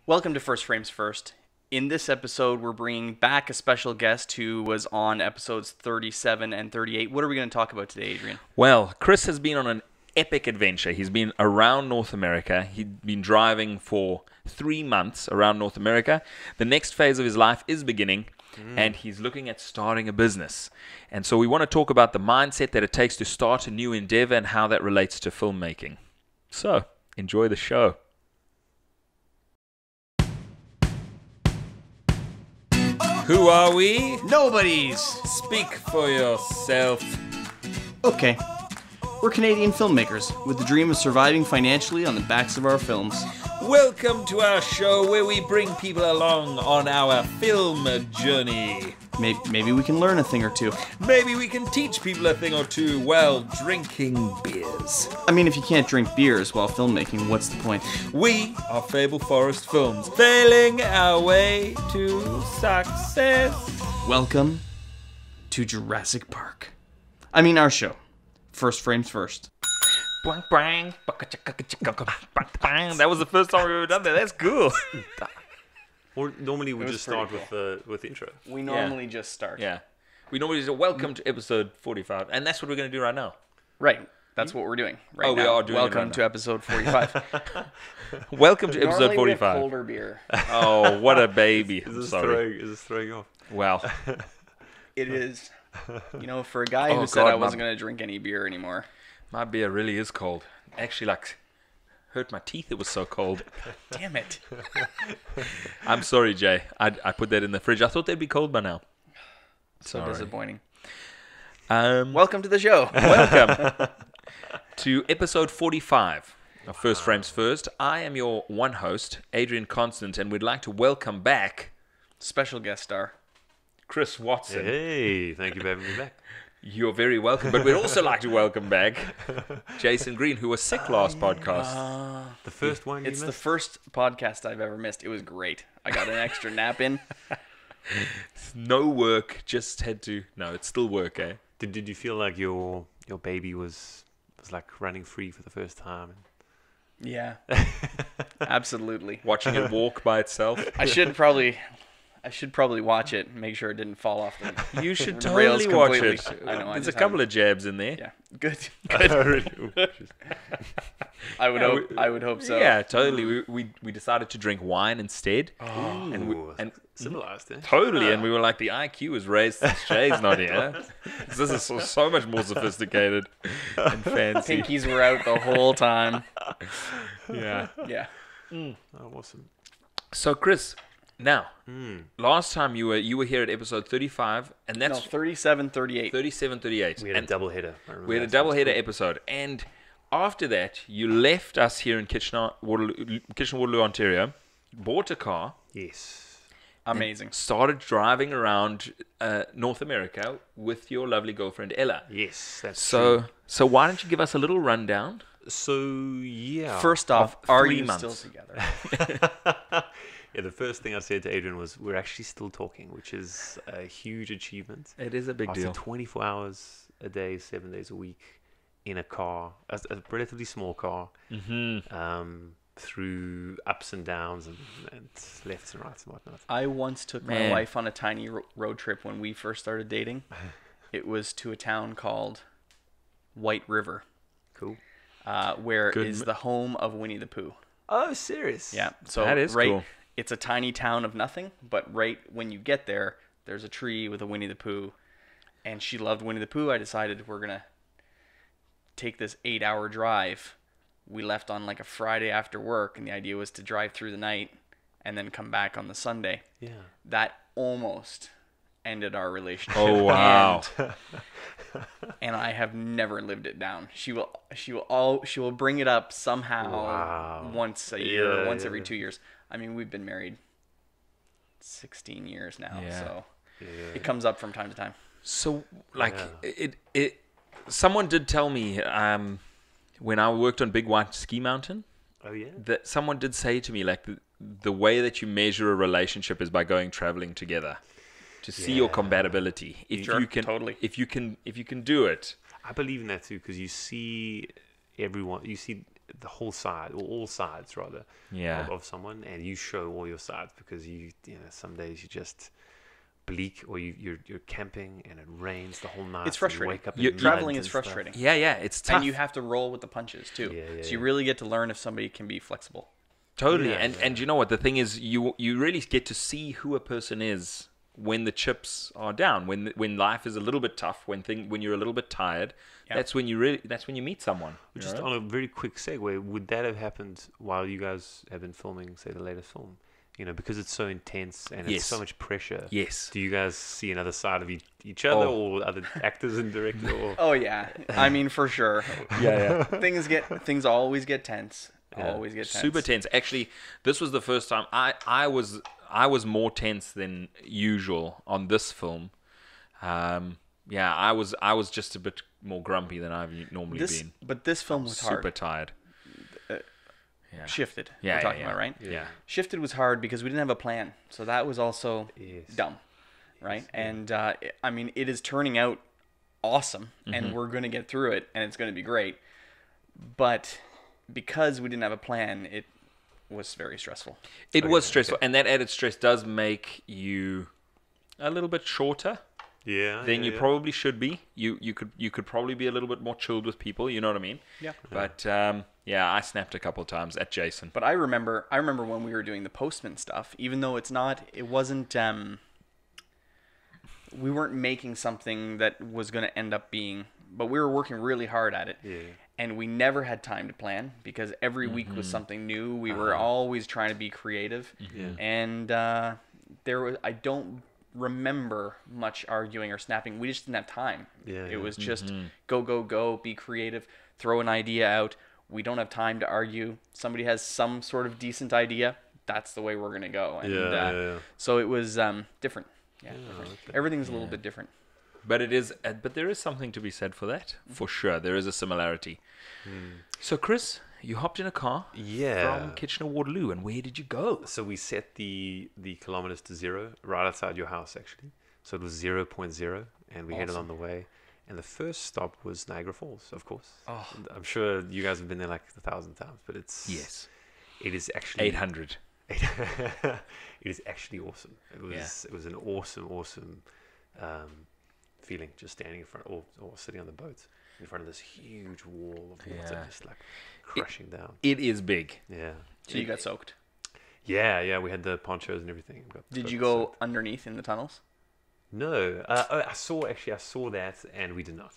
Welcome to First Frames First. In this episode, we're bringing back a special guest who was on episodes 37 and 38. What are we going to talk about today, Adrian? Well, Chris has been on an epic adventure. He's been around North America. He'd been driving for 3 months around North America. The next phase of his life is beginning, and he's looking at starting a business. And so we want to talk about the mindset that it takes to start a new endeavor and how that relates to filmmaking. So, enjoy the show. Who are we? Nobodies! Speak for yourself. Okay. We're Canadian filmmakers with the dream of surviving financially on the backs of our films. Welcome to our show where we bring people along on our film journey. Maybe we can learn a thing or two. Maybe we can teach people a thing or two while drinking beers. I mean, if you can't drink beers while filmmaking, what's the point? We are Fable Forest Films, failing our way to success. Welcome to Jurassic Park. I mean, our show. First Frames First. That was the first time we've ever done that. That's cool. Or normally we just start cool. with the intro. We normally just start. Yeah. We normally say, welcome to episode 45. And that's what we're going to do right now. Right. That's what we're doing right now. We are doing Welcome it right to now. episode 45. Welcome to episode Normally we have 45. colder beer. Oh, what a baby. Is Sorry. this throwing off? Wow. It is. You know, for a guy Oh, who said God, I wasn't going to drink any beer anymore. My beer really is cold. Actually, hurt my teeth. It was so cold. Damn it. I'm sorry, Jay. I put that in the fridge. I thought they'd be cold by now. So Sorry. disappointing. Welcome Welcome to the show. to episode 45 of First Frames First. I am your one host, Adrian Constant, and we'd like to welcome back Special guest star. Chris Watson. Hey, thank you for having me back. You're very welcome, but we'd also like to welcome back Jason Green, who was sick last podcast. The first one you It's the missed? first podcast I've ever missed. It was great. I got an extra nap in. No work, just had to... No, it's still work, eh? Did you feel like your baby was like running free for the first time? Yeah. Absolutely. Watching it walk by itself. I should probably watch it and make sure it didn't fall off the You should the rails totally watch completely. it. I know. I There's a just couple haven't. of jabs in there. Yeah. Good. Really? I would hope so. Yeah, totally. We decided to drink wine instead. And civilized, eh? totally, and we were like, the IQ was raised since Jay's not here. This is so much more sophisticated and fancy. Pinkies were out the whole time. Yeah. Yeah. Oh, awesome. So, Chris, now, last time you were here at episode 35, and No, that's 37, 38. 37, 38. We had a double header. I remember We had a that. double header episode, and after that, you left us here in Kitchener-Waterloo, Ontario, bought a car, Yes. Amazing. started driving around North America with your lovely girlfriend Ella. Yes, that's So, true. so why don't you give us a little rundown? So, yeah. First off, Of are 3 you months. still together? Yeah, the first thing I said to Adrian was, we're actually still talking, which is a huge achievement. It is a big After deal. 24 hours a day, 7 days a week, in a car, a relatively small car, through ups and downs and lefts and rights and whatnot. I once took my Man. wife on a tiny road trip when we first started dating. It was to a town called White River, Cool. where Good is the home of Winnie the Pooh. Oh, serious? Yeah, so That is right, cool. it's a tiny town of nothing, but right when you get there, there's a tree with a Winnie the Pooh, and she loved Winnie the Pooh. I decided we're gonna take this 8-hour drive. We left on like a Friday after work, and the idea was to drive through the night and then come back on the Sunday. Yeah. That almost ended our relationship. Oh, wow. And I have never lived it down. She will bring it up somehow Wow. once a year, Yeah, once yeah. every 2 years. I mean, we've been married 16 years now, Yeah. so Yeah. it comes up from time to time. So, like, Yeah. it someone did tell me when I worked on Big White Ski Mountain Oh, yeah? that someone did say to me, like, the way that you measure a relationship is by going traveling together to see your Yeah. compatibility. If Sure, you can, totally. if you can do it. I believe in that too, because you see everyone, you see the whole side, or all sides rather, Yeah. of someone, and you show all your sides, because you know, some days you just bleak, or you're camping and it rains the whole night. It's and frustrating. You wake up You- in mud Traveling is and stuff. frustrating. Yeah, it's tough. And you have to roll with the punches too. Yeah, So you really get to learn if somebody can be flexible. Totally. Yeah, And you know what? The thing is, you really get to see who a person is when the chips are down, when life is a little bit tough, when you're a little bit tired. Yeah. That's when you meet someone. you Just know? on a very quick segue, would that have happened while you guys have been filming, say, the latest film? You know, because it's so intense and Yes. it's so much pressure. Yes. Do you guys see another side of each other, Oh. or other actors and director? Or... Oh yeah, I mean for sure. Yeah. Things always get tense. Yeah. Always get tense. Super tense. Actually, this was the first time I was more tense than usual on this film. I was just a bit more grumpy than I've normally been. But this film was Super hard. tired. Yeah. Shifted. Yeah, we're talking yeah. about, right? Yeah. Shifted was hard because we didn't have a plan, so that was also Yes. dumb, right? And I mean, it is turning out awesome, Mm-hmm. and we're going to get through it, and it's going to be great. But because we didn't have a plan, it was very stressful. It was stressful, and that added stress does make you a little bit shorter Yeah. than yeah, you yeah. probably should be. You could probably be a little bit more chilled with people. You know what I mean? Yeah. But I snapped a couple of times at Jason. But I remember when we were doing the Postman stuff, even though it wasn't, we weren't making something that was going to end up being, but we were working really hard at it. Yeah. And we never had time to plan because every week was something new. We were always trying to be creative. Yeah. And I don't remember much arguing or snapping. We just didn't have time. Yeah, It yeah. was just go, be creative, throw an idea out. We don't have time to argue. Somebody has some sort of decent idea. That's the way we're going to go. And Yeah. so it was different. Yeah, different. okay. Everything's a little bit different. But there is something to be said for that, for sure. There is a similarity. So, Chris, you hopped in a car Yeah. from Kitchener Waterloo, and where did you go? So we set the kilometers to 0 right outside your house, actually. So it was 0.0, and we headed Awesome. on the way. And the first stop was Niagara Falls, of course. Oh. And I'm sure you guys have been there like 1,000 times, but it is actually 800. it is actually awesome. It was an awesome feeling, just standing in front or sitting on the boat in front of this huge wall of water, Yeah. just like crushing down. It is big. Yeah. So you got soaked. Yeah, we had the ponchos and everything. Did you go underneath in the tunnels? No, I saw that, and we did not.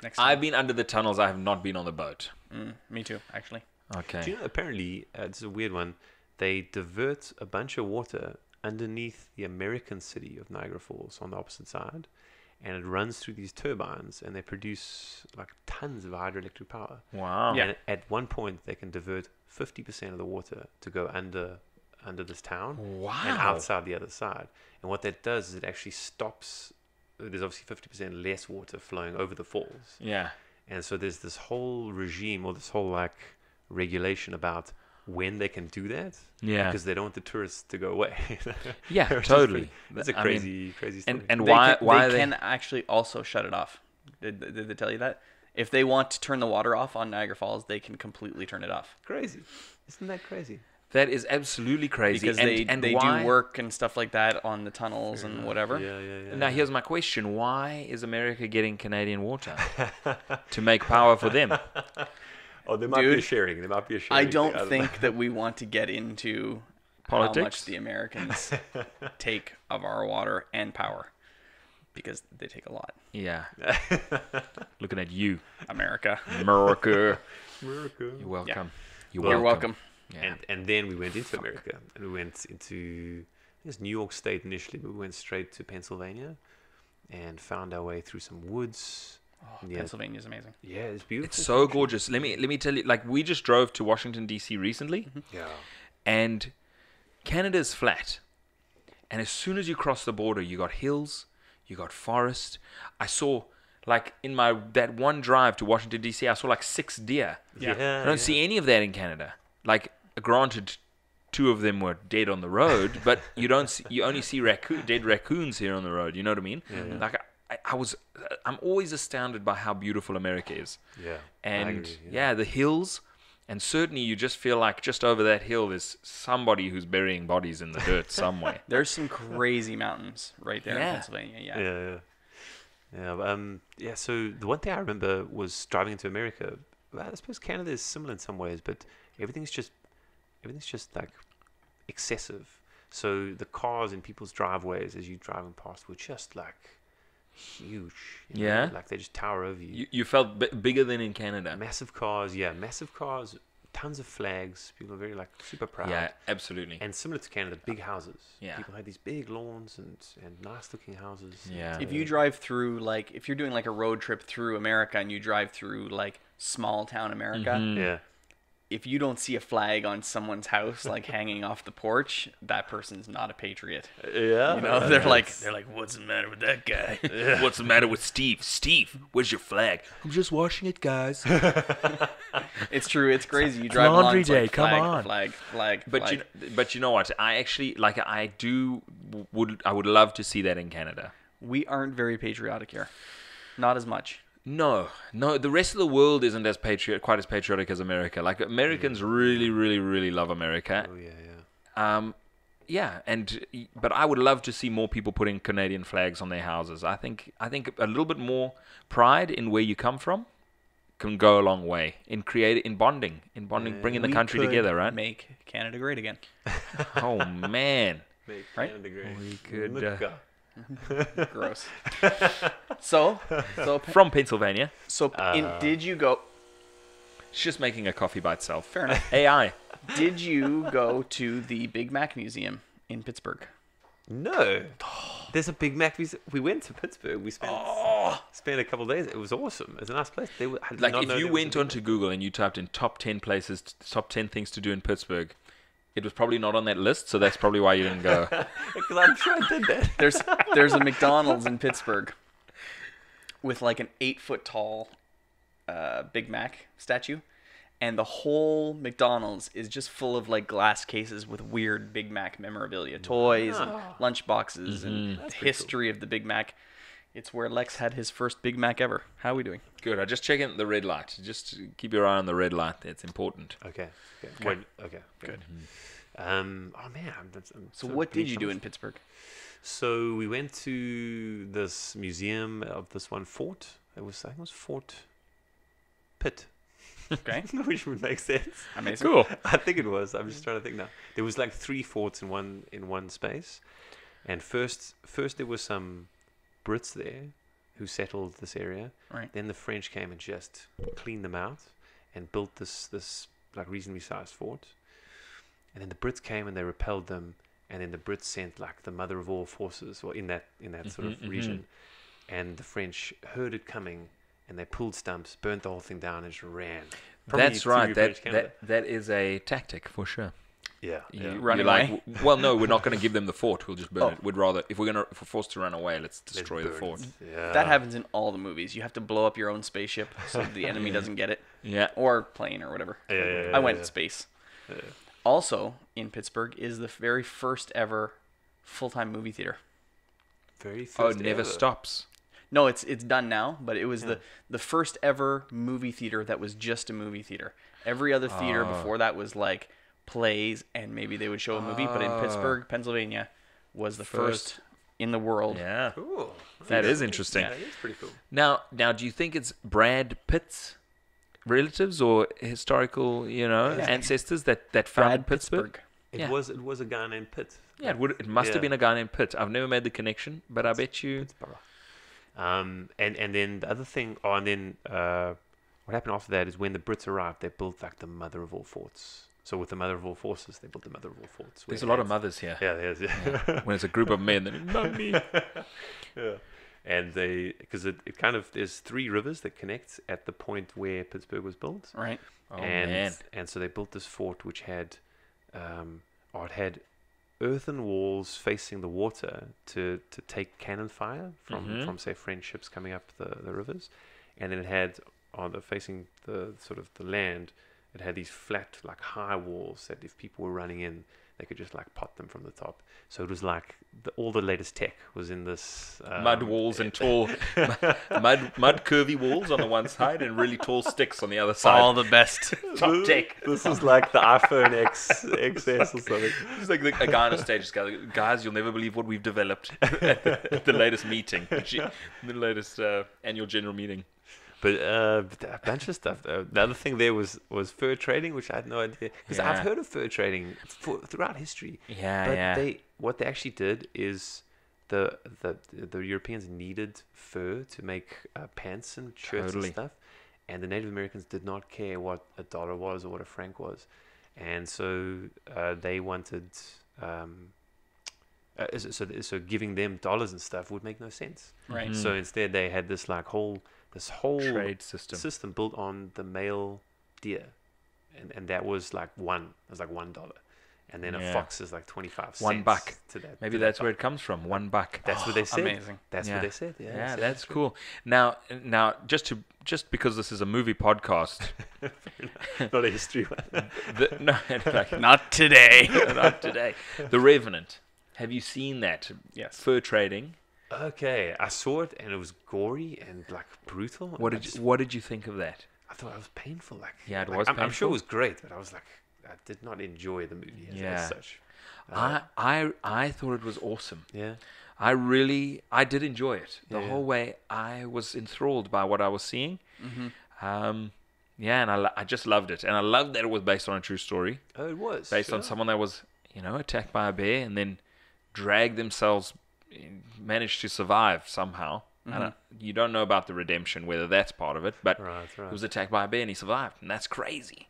Next time. I've been under the tunnels. I have not been on the boat. Me too, actually. Okay. Do you know, apparently, it's a weird one, they divert a bunch of water underneath the American city of Niagara Falls on the opposite side, and it runs through these turbines, and they produce like tons of hydroelectric power. Wow. Yeah. And at one point, they can divert 50% of the water to go under this town Wow. and outside the other side. And what that does is it actually stops. There's obviously 50% less water flowing over the falls. Yeah. And so there's this whole regime, or this whole like regulation about when they can do that. Yeah. Because they don't want the tourists to go away. Yeah, Which is totally. It's a I mean, crazy story. and They why can, why they they can actually also shut it off. Did they tell you that? If they want to turn the water off on Niagara Falls, they can completely turn it off. Crazy. Isn't that crazy? that is absolutely crazy. Because and they why? do work and stuff like that on the tunnels and whatever. Yeah. Now here's my question: why is America getting Canadian water to make power for them? Oh, there might be a Dude, sharing. There might be a sharing. I don't thing. think that we want to get into how Politics? much the Americans take of our water and power. Because they take a lot. Yeah. Looking at you, America. America. America. You're welcome. You're welcome. Yeah. And then we went into America, and we went into New York State initially, but we went straight to Pennsylvania, and found our way through some woods. Oh, Yeah. Pennsylvania's amazing. Yeah, it's beautiful. It's so gorgeous. Let me tell you, like, we just drove to Washington D.C. recently, Yeah. and Canada's flat. And as soon as you cross the border, you got hills, you got forest. I saw, like, in that one drive to Washington D.C., I saw like 6 deer. Yeah. I don't see any of that in Canada. Like, granted, 2 of them were dead on the road, but you only see dead raccoons here on the road. You know what I mean? Yeah. Like, I'm always astounded by how beautiful America is. Yeah. I And agree, yeah, the hills, and certainly you just feel like just over that hill there's somebody who's burying bodies in the dirt somewhere. There's some crazy mountains right there in Yeah. Pennsylvania. Yeah. Yeah. So the one thing I remember was driving into America. Well, I suppose Canada is similar in some ways, but everything's just like excessive. So the cars in people's driveways as you're driving past were just like huge. Yeah. Like they just tower over you. You felt bigger than in Canada. Massive cars, tons of flags. People are very like super proud. Yeah, absolutely. And similar to Canada, big houses. Yeah. People had these big lawns and nice looking houses. Yeah. And, If you drive through, like, if you're doing like a road trip through America and you drive through like small town America, yeah. if you don't see a flag on someone's house like hanging off the porch, that person's not a patriot. Yeah. You know, they're like, what's the matter with that guy? What's the matter with Steve? Steve, where's your flag? I'm just washing it, guys. It's true. It's crazy. You drive laundry along, it's like, day, come flag, on. flag. But you know what? I actually like. I would love to see that in Canada. We aren't very patriotic here. Not as much. No. The rest of the world isn't as quite as patriotic as America. Like Americans really, really, really love America. Oh yeah. But I would love to see more people putting Canadian flags on their houses. I think a little bit more pride in where you come from can go a long way in bonding, bringing the We country could together, right? Make Canada great again. Oh man, Make Right? Canada great. we could America. Gross. So from Pennsylvania. did you go? It's just making a coffee by itself. Fair enough. AI. Did you go to the Big Mac Museum in Pittsburgh? No. There's a Big Mac. We went to Pittsburgh. We spent a couple of days. It was awesome. It was a nice place. I did Like not if know you there was a went Big onto Google and you typed in top 10 things to do in Pittsburgh, it was probably not on that list, so that's probably why you didn't go. Mac. Because I'm sure I did that. There's a McDonald's in Pittsburgh with like an 8-foot tall Big Mac statue, and the whole McDonald's is just full of like glass cases with weird Big Mac memorabilia, toys and lunch boxes and the history of the Big Mac. It's where Lex had his first Big Mac ever. How are we doing? Good. I just check in the red light. Just keep your eye on the red light. It's important. Okay. Wait, okay. Good. Oh man. So what did you do in Pittsburgh? So we went to this museum of this one fort. I think it was Fort Pitt. Okay. Which would make sense. Amazing. Cool. I think it was. I'm just trying to think now. There was like 3 forts in one space, and first there were some Brits there who settled this area. Right. Then the French came and just cleaned them out and built this like reasonably sized fort. And then the Brits came and they repelled them, and then the Brits sent like the mother of all forces, or in that sort of region, and the French heard it coming. And they pulled stumps, burnt the whole thing down, and just ran. Probably That's to right. British Canada. That is a tactic for sure. Yeah. Running You're away? well, no, we're not going to give them the fort. We'll just burn Oh. it. We'd rather, if we're forced to run away, let's destroy the burn fort. it. Yeah. That happens in all the movies. You have to blow up your own spaceship so the enemy doesn't get it, Yeah. or plane or whatever. Yeah, I went yeah. in space. Yeah. Also in Pittsburgh is the very first ever full-time movie theater. Very Oh, first it never ever. stops. No, it's done now, but it was the first ever movie theater that was just a movie theater. Every other theater before that was like plays, and maybe they would show a movie, but in Pittsburgh, Pennsylvania, was the first in the world. Yeah. Cool. That is interesting. Yeah, that is pretty cool. Now, do you think it's Brad Pitt's relatives or historical, ancestors that founded Brad Pittsburgh? It Yeah. was a guy named Pitt. Yeah, it must have been a guy named Pitt. I've never made the connection, but I bet you. Pittsburgh. And then the other thing, what happened after that is when the Brits arrived, they built like the mother of all forts. So with the mother of all forces, they built the mother of all forts. There's a lot of mothers here. Yeah, there's. Yeah. When it's a group of men, then mummy. Yeah. And because it kind of, there's 3 rivers that connect at the point where Pittsburgh was built. Right. Oh man. And so they built this fort which had, it had earthen walls facing the water to take cannon fire from say French ships coming up the rivers, and then it had facing the sort of the land it had these flat, like high walls that if people were running in, they could just like pot them from the top. So it was like all the latest tech was in this Mud walls and tall mud curvy walls on the one side and really tall sticks on the other side. All the best. top tech. This is like the iPhone XS or something. It's like a guy on a stage, guys, you'll never believe what we've developed at the latest meeting, the latest annual general meeting. But a bunch of stuff. The other thing there was fur trading, which I had no idea, because I've heard of fur trading throughout history. But what they actually did is the Europeans needed fur to make pants and shirts and stuff, and the Native Americans did not care what a dollar was or what a franc was, and so they wanted. So giving them dollars and stuff would make no sense. Right. So instead, they had this whole trade system built on the male deer, and that was like $1, and then a fox is like 25 cents. $1 to that. Maybe that's where it comes from. $1. That's what they said. Amazing. That's what they said. Yeah, that's cool. Now, just because this is a movie podcast, not a history one. Not today. Not today. The Revenant. Have you seen that? Yes. Fur trading. Okay, I saw it and it was gory and like brutal. What did you think of that? I thought it was painful. It was. I'm sure it was great, but I was like, I did not enjoy the movie as such. I thought it was awesome. Yeah. I did enjoy it the whole way. I was enthralled by what I was seeing. Mm-hmm. And I just loved it, and I loved that it was based on a true story. Oh, it was based on someone that was, attacked by a bear and then dragged themselves, managed to survive somehow. Mm-hmm. You don't know about the redemption, whether that's part of it, but right. he was attacked by a bear and he survived, and that's crazy.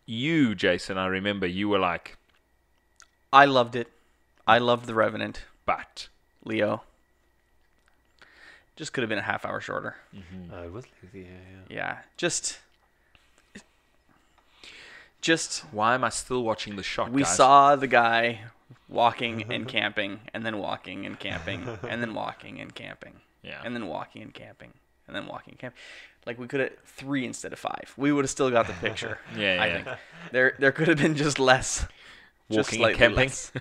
You, Jason, I remember you were like, I loved it. I loved The Revenant. but Leo. Just could have been a half hour shorter. It was lengthy, yeah. Yeah. Just why am I still watching the shot? we guys? saw the guy walking and camping, and then walking and camping, and then walking and camping, and then walking and camping, and then walking and camping. Like, we could have 3 instead of 5. We would have still got the picture. I think there could have been just less. Walking and camping. Less.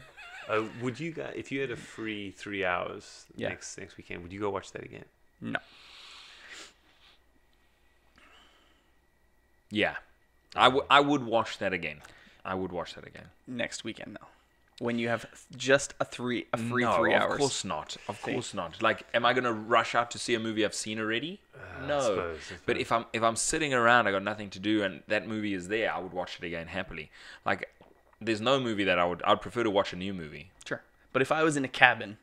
Would you guys, if you had a free 3 hours next weekend, would you go watch that again? No. Yeah. I would watch that again. Next weekend, though. When you have just a free 3 hours. Of course not. Of course not. Like, am I going to rush out to see a movie I've seen already? No. I suppose. But if I'm sitting around, I got nothing to do, and that movie is there, I would watch it again happily. Like, there's no movie that I'd prefer to watch a new movie. Sure. But if I was in a cabin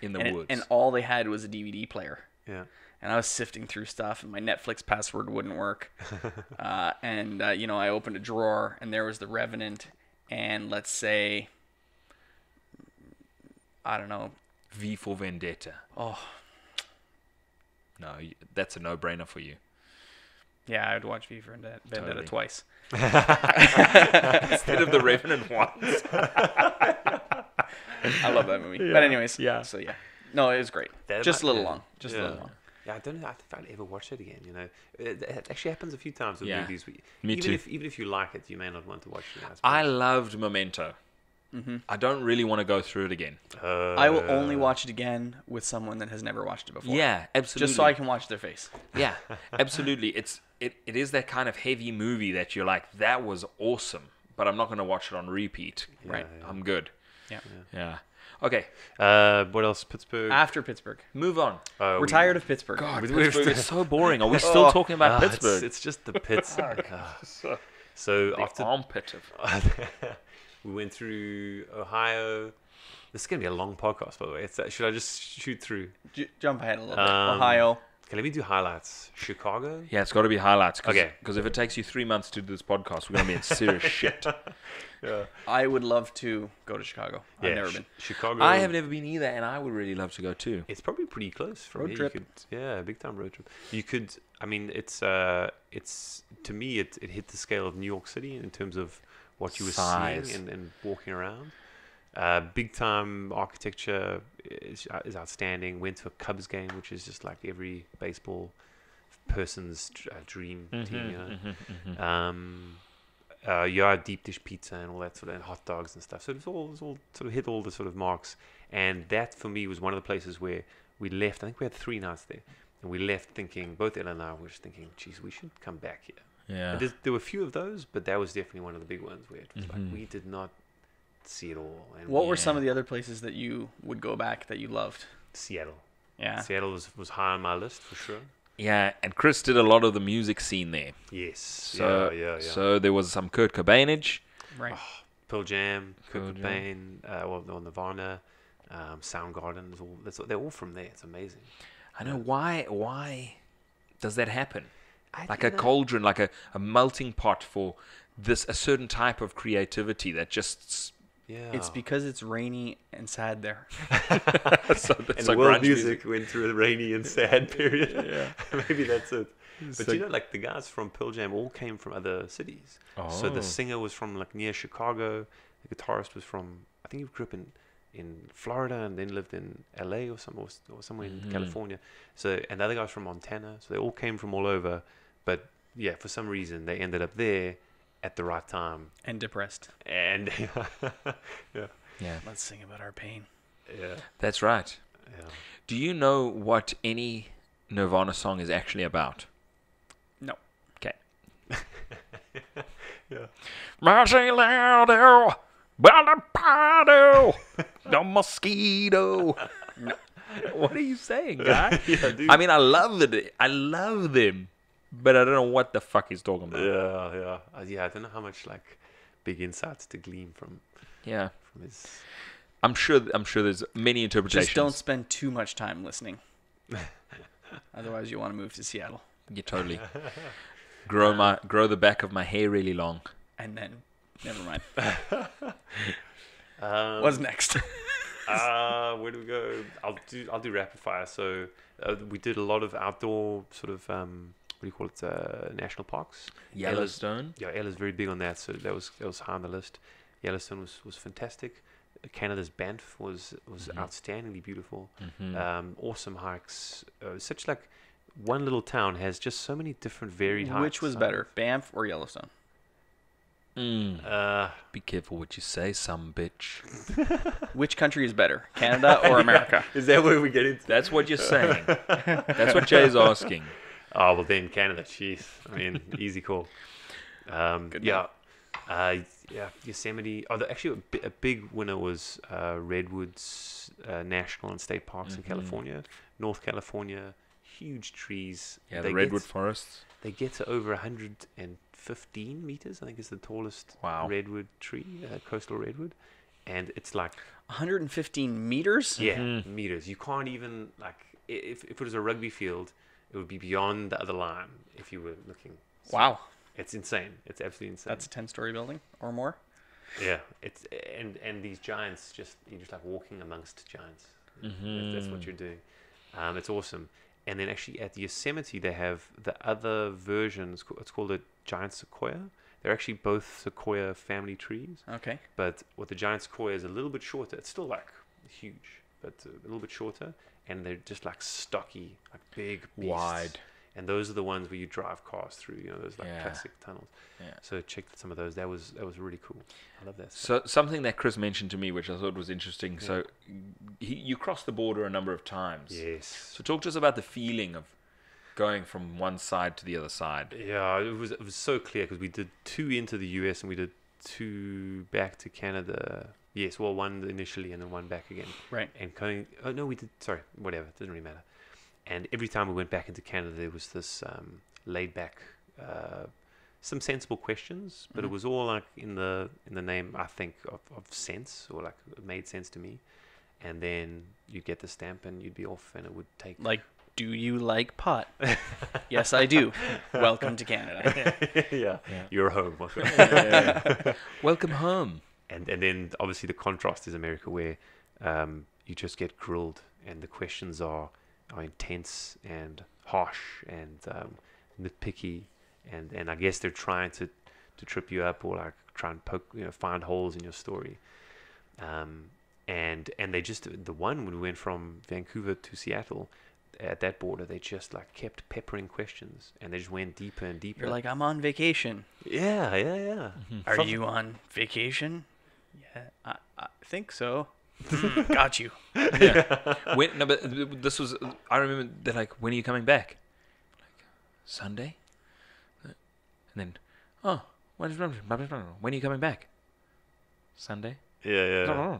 in the woods and all they had was a DVD player. Yeah. And I was sifting through stuff, and my Netflix password wouldn't work. I opened a drawer, and there was The Revenant, and let's say, I don't know, V for Vendetta. Oh. No, that's a no-brainer for you. Yeah, I would watch V for Vendetta twice. Instead of The Revenant once. I love that movie. But anyways, So no, it was great. Just a little long. A little long. Yeah, I don't know if I'd ever watch it again. It actually happens a few times with movies. Me too. Even if you like it, you may not want to watch it. I loved Memento. Mm-hmm. I don't really want to go through it again. I will only watch it again with someone that has never watched it before. Yeah, absolutely. Just so I can watch their face. Yeah, absolutely. It is that kind of heavy movie that you're like, that was awesome, but I'm not going to watch it on repeat. Right. I'm good. Yeah. Okay. What else? Pittsburgh. After Pittsburgh. Move on. We're tired of Pittsburgh. God, Pittsburgh is so boring. Are we still talking about Pittsburgh? It's just the Pittsburgh. So the after armpit of... we went through Ohio. This is going to be a long podcast, by the way. Should I just shoot through? Jump ahead a little bit. Ohio. Okay, let me do highlights. Chicago? Yeah, it's got to be highlights. Okay. Because if it takes you 3 months to do this podcast, we're going to be in serious shit. Yeah. I would love to go to Chicago. I've never been. Chicago. I have never been either, and I would really love to go too. It's probably pretty close from road here. trip. Big time road trip. You could. I mean, it's to me, it hit the scale of New York City in terms of what you were Size. seeing and walking around. Big time architecture is outstanding. Went to a Cubs game, which is just like every baseball person's dream team, you know. Yeah, deep dish pizza and all that sort of, and hot dogs and stuff. So it was all sort of hit all the sort of marks. And that for me was one of the places where we left. I think we had 3 nights there, and we left thinking, both Ella and I were just thinking, geez, we should come back here. Yeah. There were a few of those, but that was definitely one of the big ones where it was like we did not see it all. And What were some of the other places that you would go back that you loved? Seattle. Yeah. Seattle was high on my list for sure. Yeah, and Chris did a lot of the music scene there. Yes. So, yeah. So there was some Kurt Cobainage. Right. Pearl Jam, Pearl Kurt Cobain, Nirvana, Soundgarden. They're all from there. It's amazing. I know. Why does that happen? Like a you know, cauldron, like a melting pot for a certain type of creativity that just... Yeah. It's because it's rainy and sad there. so and world music went through a rainy and sad period. Yeah. Maybe that's it. It's But like- you know, like the guys from Pearl Jam all came from other cities. So Oh. the singer was from like near Chicago. The guitarist was from, I think he grew up in Florida and then lived in LA or somewhere in California. So, and the other guys from Montana. So they all came from all over. But yeah, for some reason they ended up there at the right time. And depressed. And yeah. Let's sing about our pain. Yeah. That's right. Yeah. Do you know what any Nirvana song is actually about? No. Okay. Yeah. Marcelo, Balapado, the mosquito. What are you saying, guy? Yeah, dude. I mean, I love it. I love them, but I don't know what the fuck he's talking about. Yeah. I don't know how much like big insights to glean from Yeah. his. I'm sure there's many interpretations. Just don't spend too much time listening. Otherwise, you want to move to Seattle. Yeah, totally. Grow the back of my hair really long. And then, never mind. Um, What's next? Where do we go? I'll do rapid fire. So we did a lot of outdoor sort of what do you call it? National parks. Yellowstone. Ella's very big on that, so that was high on the list. Yellowstone was fantastic. Canada's Banff was outstandingly beautiful. Awesome hikes. Such like one little town has just so many different varied hikes. Which was better, Banff or Yellowstone? Be careful what you say, some bitch. Which country is better, Canada or America? Is that where we get into? That's what you're saying. That's what Jay's asking. Oh well, then Canada. Jeez, I mean, easy call. Yosemite. Actually, a big winner was Redwoods National and State Parks in California, North California. Huge trees. Yeah, They the redwood get- forests. They get to over 115 meters. I think is the tallest redwood tree, coastal redwood, and it's like 115 meters? meters. You can't even like if it was a rugby field, it would be beyond the other line if you were looking. So Wow. it's insane. It's absolutely insane. That's a 10-story building or more? Yeah, it's and these giants you're just like walking amongst giants. That's what you're doing. It's awesome. And then actually at Yosemite they have the other version. It's called a giant sequoia. They're actually both sequoia family trees. Okay. But what the giant sequoia is a little bit shorter. It's still like huge, but a little bit shorter. And they're just like stocky, like big beasts. Wide. And those are the ones where you drive cars through. You know, those like Yeah. classic tunnels. Yeah. So check some of those. That was really cool. I love that. So something that Chris mentioned to me, which I thought was interesting. So you crossed the border a number of times. Yes. So talk to us about the feeling of going from one side to the other side. Yeah, it was so clear because we did 2 into the US and we did 2 back to Canada. Yes, well, 1 initially and then 1 back again. Right. And going, oh no, we did. Sorry, whatever. It doesn't really matter. And every time we went back into Canada, there was this laid back, some sensible questions, but it was all like in the name, I think, of sense, or like it made sense to me. And then you'd get the stamp and you'd be off, and it would take Like, do you like pot? Yes, I do. Welcome to Canada. yeah, you're home. Welcome home. And then obviously the contrast is America, where you just get grilled, and the questions are intense and harsh and nitpicky, and I guess they're trying to trip you up or like try and poke, find holes in your story. And they just, the one when we went from Vancouver to Seattle, at that border, they just like kept peppering questions, and they just went deeper and deeper. You're like, I'm on vacation. Yeah. Are you on vacation? Yeah, I think so. Got you. Yeah. No, but this was. I remember they're like, when are you coming back? Like, Sunday. And then, oh, when are you coming back? Sunday. Yeah.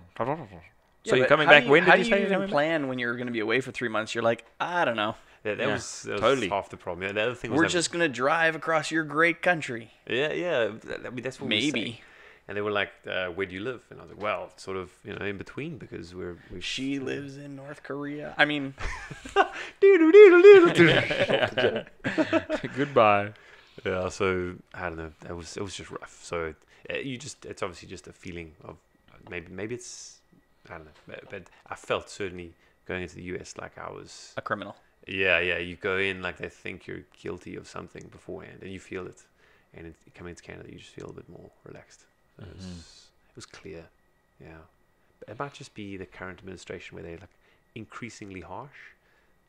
So you're but coming how back. do When how did do you say you you're even coming back? plan when you're going to be away for 3 months? You're like, I don't know. That Yeah, was totally. half the problem. Yeah, the other thing was We're that- just going to drive across your great country. Yeah. I mean, that's what we were saying. Maybe. And they were like, "Where do you live?" And I was like, "Well, sort of, in between, because we're." She lives in North Korea. I mean, Goodbye. Yeah, so I don't know. It was just rough. So it's obviously just a feeling of maybe it's I don't know, but I felt certainly going into the US like I was. a criminal. Yeah. You go in like they think you're guilty of something beforehand, and you feel it. And coming into Canada, you just feel a bit more relaxed. It was clear. Yeah, it might just be the current administration where they're like increasingly harsh.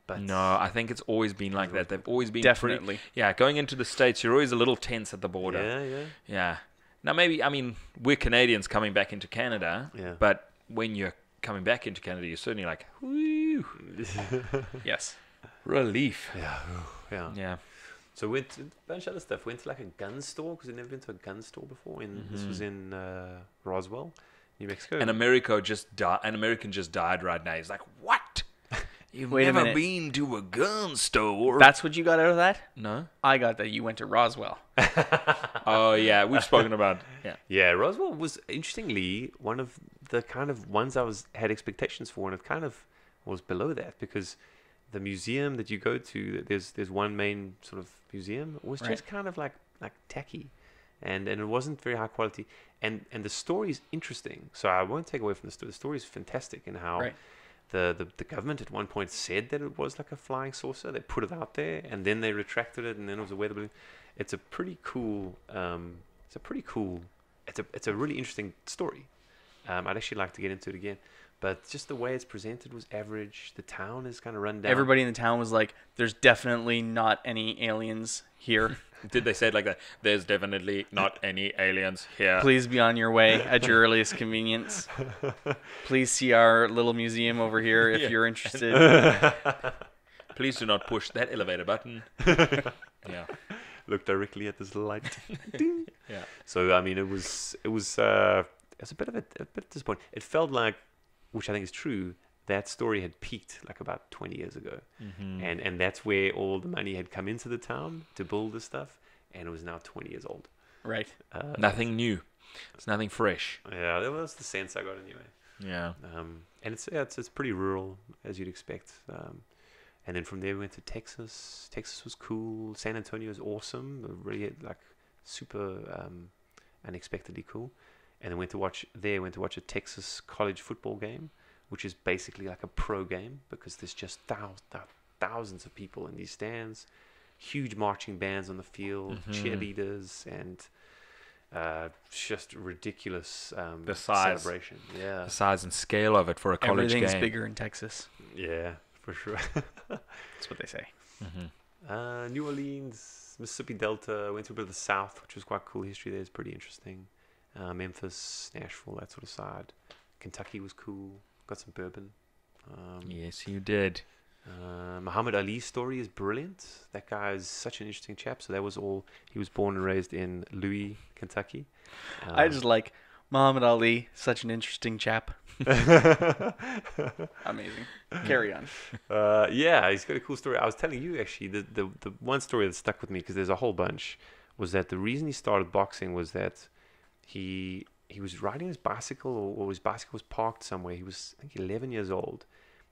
But No, I think it's always been like that. They've always been Definitely. Pretty, yeah, going into the States, you're always a little tense at the border. Yeah. Yeah. Now, maybe, I mean, we're Canadians coming back into Canada, Yeah. but when you're coming back into Canada, you're certainly like, whoo, Yes. relief. Yeah. Yeah. So we went to a bunch of other stuff. Went to like a gun store because I'd never been to a gun store before. This was in Roswell, New Mexico. An American just died right now. He's like, what? You've Wait a never minute. been to a gun store? That's what you got out of that? No? I got that you went to Roswell. Oh, yeah. We've spoken about, yeah. Yeah, Roswell was interestingly one of the kind of ones I had expectations for, and it kind of was below that because the museum that you go to, there's one main sort of museum, was Right. just kind of like tacky, and it wasn't very high quality, and the story is interesting. So I won't take away from the story. The story is fantastic in how. Right. The government at one point said that it was like a flying saucer. They put it out there, and then they retracted it, and then it was a weather balloon. It's a pretty cool. It's a really interesting story. I'd actually like to get into it again, but just the way it's presented was average. The town is kind of run down. Everybody in the town was like, there's definitely not any aliens here. Did they say it like that? There's definitely not any aliens here. Please be on your way at your earliest convenience. Please see our little museum over here if Yeah. you're interested. Please do not push that elevator button. Yeah. Look directly at this light. Yeah. So I mean, it was a bit disappointing. It felt like, which I think is true, that story had peaked like about 20 years ago, and that's where all the money had come into the town to build this stuff, and it was now 20 years old. Right. Nothing new. It's nothing fresh. Yeah, that was the sense I got anyway. Yeah. And it's pretty rural as you'd expect. And then from there we went to Texas. Texas was cool. San Antonio was awesome. Really like super unexpectedly cool. And then went to watch a Texas college football game, which is basically like a pro game because there's just thousands of people in these stands, huge marching bands on the field, cheerleaders, and just ridiculous The size. celebration. Yeah, The size and scale of it for a college Everything's game. bigger in Texas. yeah, for sure. That's what they say. New Orleans, Mississippi Delta. Went to a bit of the South, which was quite cool. History there is pretty interesting. Memphis, Nashville, that sort of side. Kentucky was cool. Got some bourbon. Yes, you did. Muhammad Ali's story is brilliant. That guy is such an interesting chap. So that was all. He was born and raised in Louis, Kentucky. I just like Muhammad Ali, such an interesting chap. Amazing. Carry on. Yeah, he's got a cool story. I was telling you actually the one story that stuck with me because there's a whole bunch. Was that the reason he started boxing was that he was riding his bicycle or his bicycle was parked somewhere. He was I think 11 years old,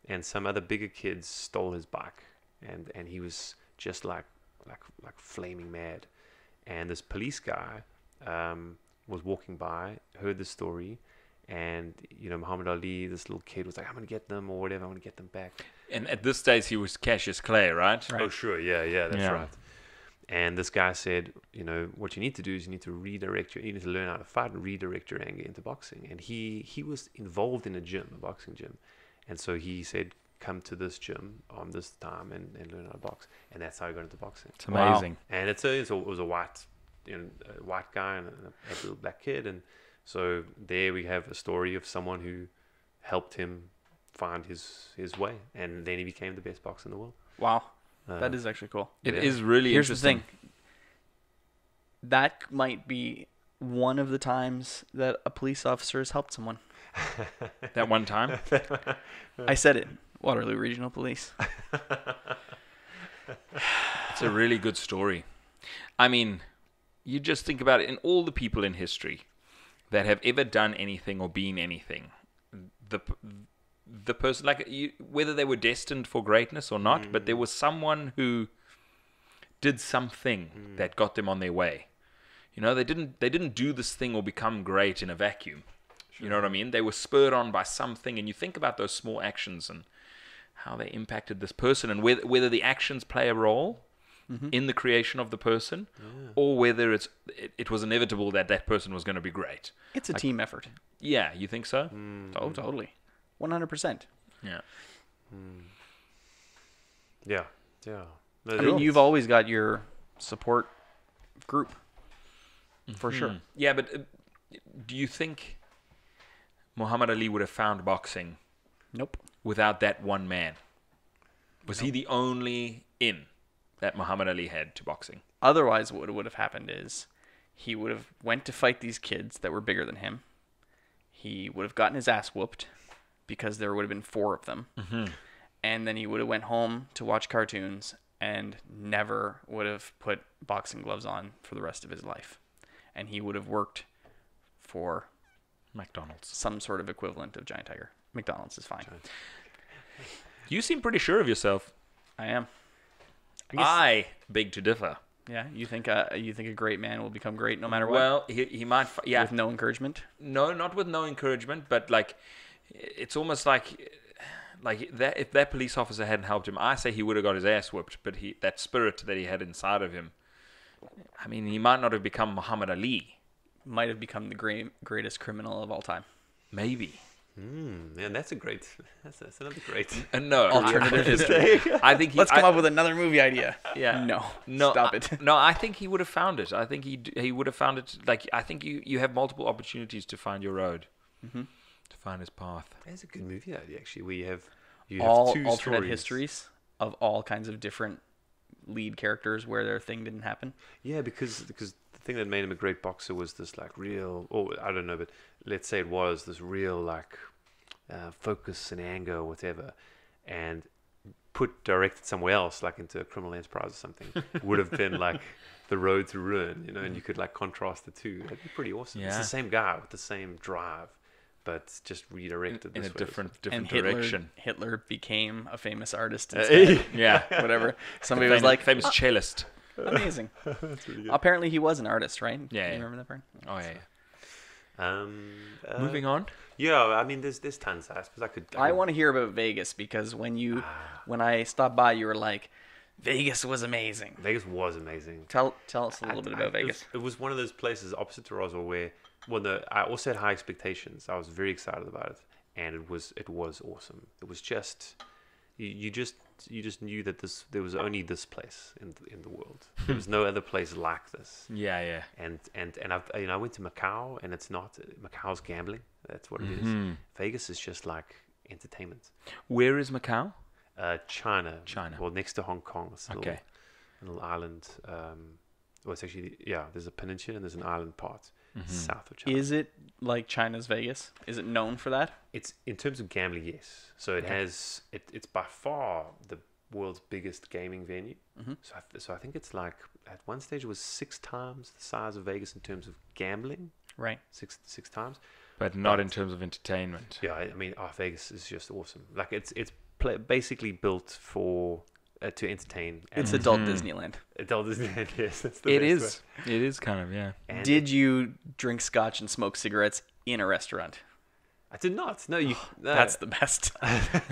and some other bigger kids stole his bike, and he was just like flaming mad. And this police guy was walking by, heard the story, and Muhammad Ali, this little kid, was like, "I'm gonna get them or whatever. I'm gonna get them back." And at this stage, he was Cassius Clay, right? Right. Oh sure, yeah, that's Yeah. right. And this guy said, what you need to do is you need to you need to learn how to fight and redirect your anger into boxing. And he was involved in a boxing gym. And so he said, come to this gym on this time and learn how to box, and that's how I got into boxing. It's amazing. And it was a white, a white guy and a little black kid, and so there we have a story of someone who helped him find his way, and then he became the best boxer in the world. Wow. That is actually cool. It is really Here's the interesting. thing. That might be one of the times that a police officer has helped someone. That one time. I said it. Waterloo Regional Police. It's a really good story. I mean, you just think about it, in all the people in history that have ever done anything or been anything, the person, like whether they were destined for greatness or not, but there was someone who did something that got them on their way. You know, they didn't do this thing or become great in a vacuum. Sure. You know what I mean? They were spurred on by something, and you think about those small actions and how they impacted this person, and whether the actions play a role in the creation of the person, or whether it was inevitable that that person was going to be great. It's a team effort. Yeah, you think so? Oh, totally. 100%. Yeah. Yeah. No, I mean, you've always got your support group, for sure. Yeah, but do you think Muhammad Ali would have found boxing Nope. without that one man? Was he the only in that Muhammad Ali had to boxing? Otherwise, what would have happened is he would have went to fight these kids that were bigger than him. He would have gotten his ass whooped because there would have been 4 of them. And then he would have went home to watch cartoons and never would have put boxing gloves on for the rest of his life. And he would have worked for McDonald's. some sort of equivalent of Giant Tiger. McDonald's is fine. You seem pretty sure of yourself. I am. I beg to differ. Yeah, you think a great man will become great no matter what? Well, he might. Yeah. With no encouragement? No, not with no encouragement, but like, it's almost like that. If that police officer hadn't helped him, I say he would have got his ass whooped. But that spirit that he had inside of him, I mean, he might not have become Muhammad Ali. Might have become the greatest criminal of all time. Maybe. Man, that's another great No, Alternative history. I think Let's come up with another movie idea. Yeah. No, stop it. No, I think he would have found it. I think he would have found it. Like, I think you have multiple opportunities to find your road, to find his path. That's a good movie idea, actually. Where you have All 2 alternate stories. histories of all kinds of different lead characters where their thing didn't happen. Yeah, because the thing that made him a great boxer was this like real, or I don't know, but let's say it was this real like focus and anger or whatever, and directed somewhere else, like into a criminal enterprise or something, would have been like the road to ruin, you know, and you could like contrast the two. That'd be pretty awesome. It's Yeah. the same guy with the same drive, but just redirected In this a way. different And direction. Hitler became a famous artist instead. Yeah. Whatever. Somebody was like, famous cellist. amazing. That's really good. Apparently he was an artist, right? Yeah, You yeah. remember that part? Oh yeah. Moving. Moving on. Yeah, I mean, there's tons. I suppose I want to hear about Vegas because when I stopped by, you were like, Vegas was amazing. Vegas was amazing. Tell us a little bit about Vegas. It was one of those places opposite to Roswell where, I also had high expectations. I was very excited about it, and it was awesome. It was just you just knew that there was only this place in the world. There was no other place like this. Yeah, yeah. And I went to Macau, and it's not Macau's gambling. That's what it is. Vegas is just like entertainment. Where is Macau? China. China. Well, next to Hong Kong. It's a Okay. little island. Well, it's actually, there's a peninsula and there's an island part south of China. Is it like China's Vegas? Is it known for that? It's in terms of gambling, yes. So it has it's by far the world's biggest gaming venue. So I think it's like at one stage it was 6 times the size of Vegas in terms of gambling. Right. Six times. But not in terms of entertainment. Yeah, I mean, Vegas is just awesome. Like it's basically built for to entertain. It's adult Disneyland. Adult Disneyland, yes. That's the It best is. way. It is kind of, yeah. And Did you drink scotch and smoke cigarettes in a restaurant? I did not. No, you. No. That's the best.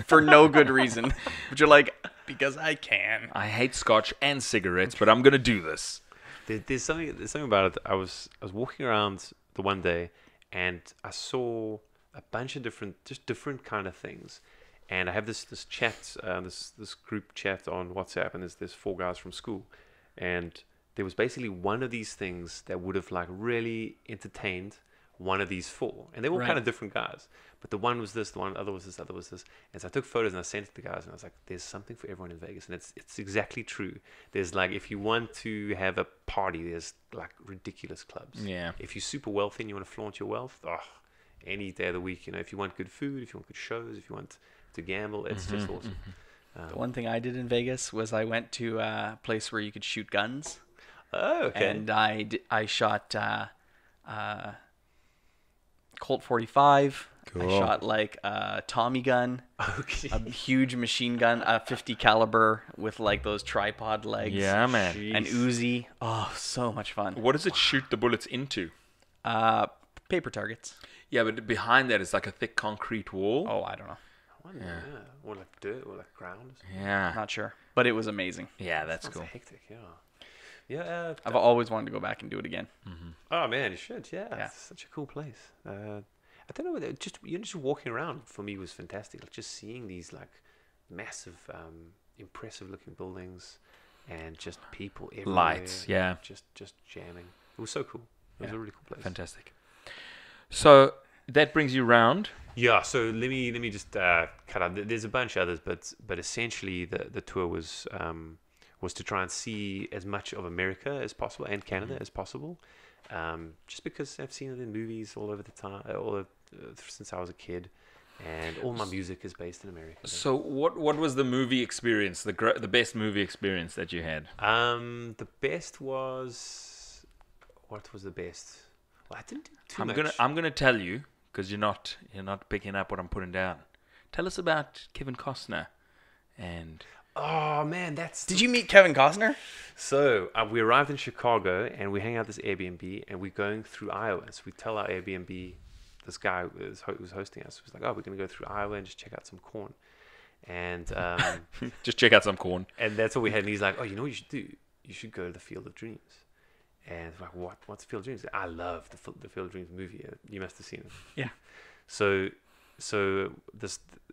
For no good reason. But you're like, because I can. I hate scotch and cigarettes, but I'm gonna do this. There's something about it. I was walking around the one day, and I saw a bunch of different kind of things, And I have this chat, this group chat on WhatsApp, and there's 4 guys from school, and there was basically one of these things that would have like really entertained one of these 4, and they were all kind of different guys. But the one was this, the other was this, the other was this. And so I took photos and I sent it to the guys, and I was like, "There's something for everyone in Vegas," and it's exactly true. There's like, if you want to have a party, there's like ridiculous clubs. Yeah. If you're super wealthy and you want to flaunt your wealth, any day of the week, if you want good food, if you want good shows, if you want to gamble, it's just awesome. The one thing I did in Vegas was I went to a place where you could shoot guns. Oh, okay. And I shot Colt 45. Cool. I shot like a Tommy gun, Okay. a huge machine gun, a 50 caliber with like those tripod legs. Yeah, man. Jeez. An Uzi. Oh, so much fun. What does it shoot the bullets into? Paper targets. Yeah, but behind that is like a thick concrete wall. Oh, I don't know. I wonder, yeah. Or like dirt, or like ground. Yeah. Not sure. But it was amazing. Yeah, that's Sounds cool. hectic, yeah. Yeah. I've always wanted to go back and do it again. Oh man, you should. Yeah, Yeah. it's such a cool place. I don't know whether just walking around for me was fantastic. Like just seeing these like massive, impressive looking buildings, and just people everywhere. Lights, yeah. Just jamming. It was so cool. It was a really cool place. Fantastic. So that brings you round. Yeah. So let me just cut out. There's a bunch of others, but essentially the tour was to try and see as much of America as possible and Canada as possible. Just because I've seen it in movies all over the time, since I was a kid, and all my music is based in America. So what was the movie experience, the best movie experience that you had? The best was, what was the best? Well, I didn't do too much. I'm gonna tell you, because you're not picking up what I'm putting down. Tell us about Kevin Costner, and Oh man, that's. Did you meet Kevin Costner? So we arrived in Chicago and we hang out this Airbnb and we're going through Iowa. So we tell our Airbnb, this guy who was hosting us was like, "Oh, we're gonna go through Iowa and just check out some corn," and just check out some corn. and that's what we had. And he's like, "Oh, you know what you should do? You should go to the Field of Dreams." And we're like, "What? What's the Field of Dreams?" I love the Field of Dreams movie. You must have seen it. Yeah. So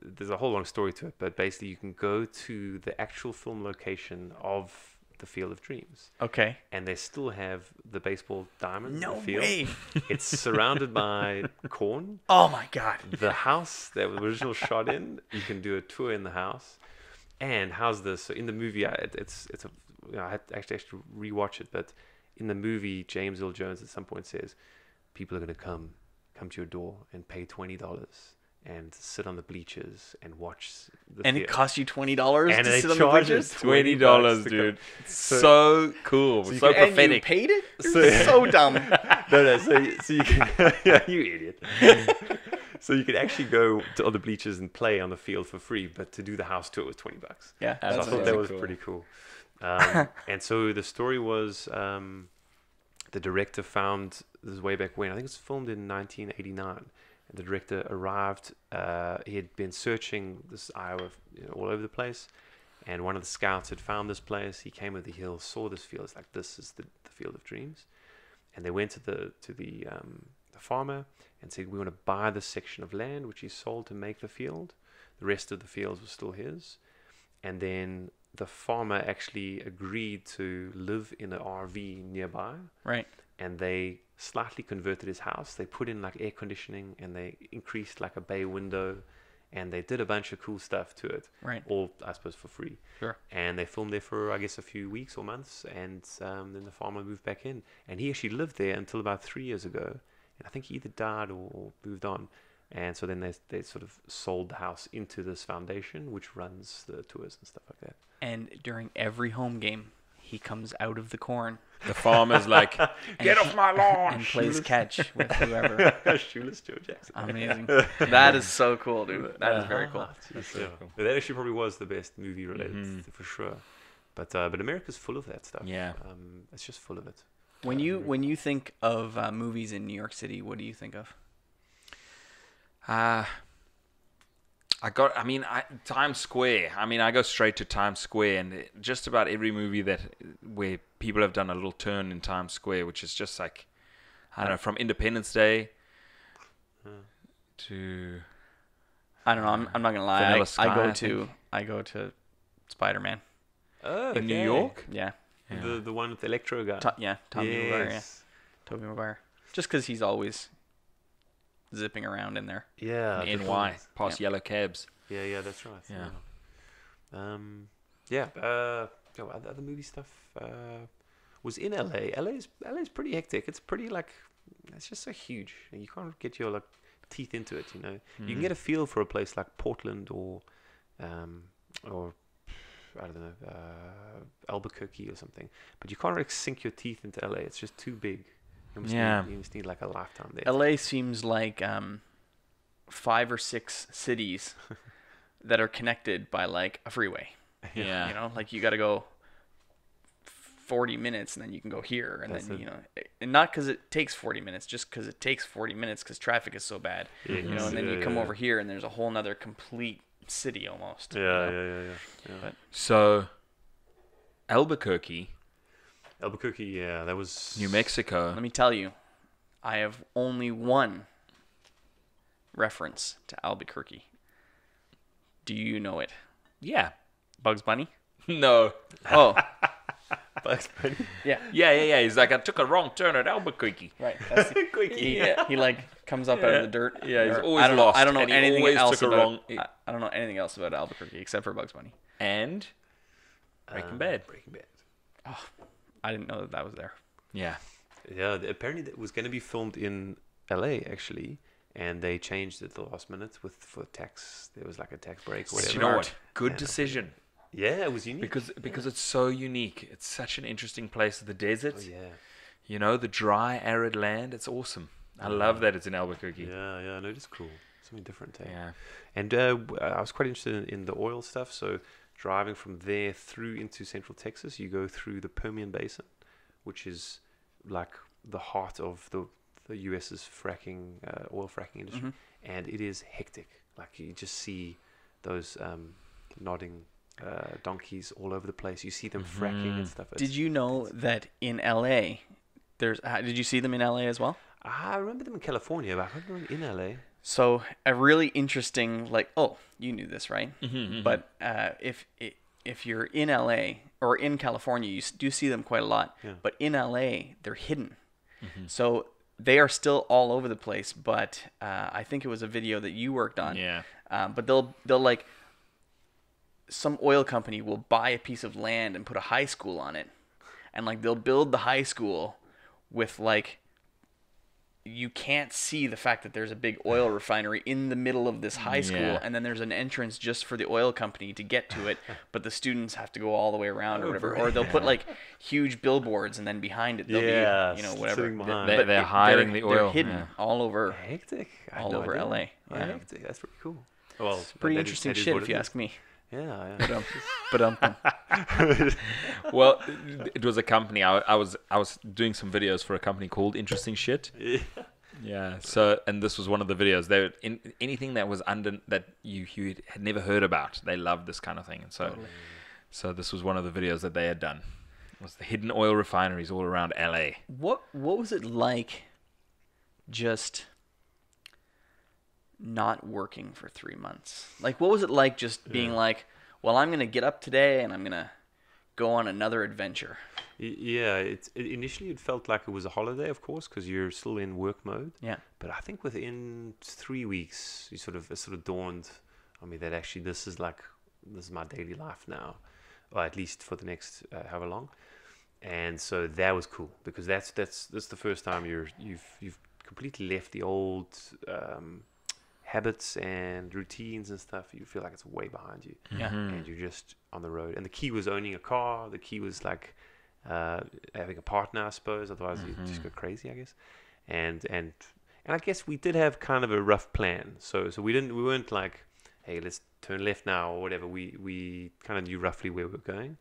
there's a whole long story to it, but basically you can go to the actual film location of the Field of Dreams. Okay. And they still have the baseball diamond. No the field. way. It's surrounded by corn. Oh my God. The house that was original shot in, you can do a tour in the house. And how's this? So in the movie, I had to actually rewatch it, but in the movie, James Earl Jones at some point says, people are going to come to your door and pay $20 and sit on the bleachers and watch the And theater. it cost you $20 And to they sit on the charge bleachers? us $20, to dude. come. So cool. So And you prophetic. paid it? So dumb. No, so you can, yeah, you idiot. So you could actually go to other bleachers and play on the field for free, but to do the house tour was $20. Yeah, So I that's thought amazing. that was pretty cool. And so the story was the director found this way back when. I think it was filmed in 1989. And the director arrived. He had been searching this Iowa all over the place. And one of the scouts had found this place. He came over the hill, saw this field. It's like, this is the Field of Dreams. And they went to the farmer and said, we want to buy this section of land, which he sold to make the field. The rest of the fields was still his. And then the farmer actually agreed to live in an RV nearby. Right. And they slightly converted his house. They put in like air conditioning and they increased like a bay window. And they did a bunch of cool stuff to it. Right. All, I suppose, for free. Sure. And they filmed there for, I guess, a few weeks or months. And then the farmer moved back in. And he actually lived there until about 3 years ago. And I think he either died or moved on. And so then they sort of sold the house into this foundation, which runs the tours and stuff like that. And during every home game, he comes out of the corn The farmer's like, get off my lawn. and plays catch with whoever. Shoeless Joe Jackson. Amazing. That is so cool, dude. That is very cool. Yeah. But that actually probably was the best movie related for sure. But America's full of that stuff. Yeah. It's just full of it. When you think of movies in New York City, what do you think of? Times Square. I go straight to Times Square, and just about every movie where people have done a little turn in Times Square, which is just like, I don't know, from Independence Day to I don't know. I'm not gonna lie. Vanilla I Sky, go I to think. I go to Spider-Man. Oh, In New okay. York? Yeah. Yeah. The one with the Electro guy. Tommy Maguire. Yeah. Yes. Tobey Maguire. Just because he's always zipping around in there. Yeah. In the NY, films. past yellow cabs. Yeah, that's right. Yeah. Yeah. Other movie stuff was in LA. LA's pretty hectic. It's pretty it's just so huge. You can't get your teeth into it. You know, you can get a feel for a place like Portland or I don't know, Albuquerque or something. But you can't really sink your teeth into LA. It's just too big. You just need a lifetime there. LA seems like 5 or 6 cities that are connected by a freeway. Yeah. You know, you got to go 40 minutes and then you can go here, and That's then it. and not because it takes 40 minutes, just because it takes 40 minutes because traffic is so bad. Yeah, You know, and then you come over here and there's a whole nother complete city almost. Yeah. But So, Albuquerque, Albuquerque, yeah, that was New Mexico. let me tell you, I have only one reference to Albuquerque. Do you know it? Yeah. Bugs Bunny? No. Oh, Bugs Bunny. yeah. Yeah. He's like, I took a wrong turn at Albuquerque. Right. That's he comes up out of the dirt. Yeah, he's Or- always I don't know, lost, I don't know and he anything always else took a about. wrong- I don't know anything else about Albuquerque except for Bugs Bunny. And Breaking Bad. Breaking Bad. I didn't know that was there. Yeah. Yeah, apparently it was going to be filmed in LA actually, and they changed it at the last minute for tax. There was a tax break or whatever. You know what? Good Yeah. decision. Yeah, it was unique. Because it's so unique. It's such an interesting place. The desert, Oh, yeah. you know, the dry, arid land. It's awesome. I love that it's in Albuquerque. Yeah, no, it's cool. Something different. Yeah. And I was quite interested in the oil stuff. So driving from there through into central Texas, you go through the Permian Basin, which is the heart of the US's oil fracking industry, and it is hectic. You just see those nodding donkeys all over the place. You see them fracking and stuff. Did you know that in LA, did you see them in LA as well? I remember them in California, but I remember them in LA. So a really interesting, you knew this, right? But if you're in LA or in California, you do see them quite a lot. Yeah. But in LA, they're hidden. So they are still all over the place. But I think it was a video that you worked on. Yeah. But they'll some oil company will buy a piece of land and put a high school on it, and they'll build the high school with you can't see the fact that there's a big oil refinery in the middle of this high school, Yeah. and then there's an entrance just for the oil company to get to it, but the students have to go all the way around or whatever. Or they'll put huge billboards, and then behind it there'll be whatever. sitting behind. They're hiding the They're oil. hidden Yeah. all over Hectic. I had all no over idea. LA. Yeah, Yeah. hectic. That's pretty cool. Well, Pretty that interesting that shit what if it you is. ask me. Yeah. But Well, it was a company. I was doing some videos for a company called Interesting Shit. Yeah. Yeah. So, and this was one of the videos. They were anything that was under that you had never heard about. They loved this kind of thing, and so this was one of the videos that they had done. It was the hidden oil refineries all around LA. What was it like just not working for 3 months? What was it like just being well, I'm going to get up today and I'm going to go on another adventure? Yeah, initially it felt like it was a holiday, of course, because you're still in work mode. Yeah. But I think within 3 weeks, it sort of dawned on me that actually this is my daily life now, or at least for the next however long. And so that was cool, because that's the first time you've completely left the old habits and routines and stuff. You feel like it's way behind you. Yeah. And you're just on the road. And the key was owning a car. The key was having a partner, I suppose. Otherwise, you just go crazy, I guess. And I guess we did have kind of a rough plan. So we weren't like, hey, let's turn left now or whatever. We kind of knew roughly where we were going.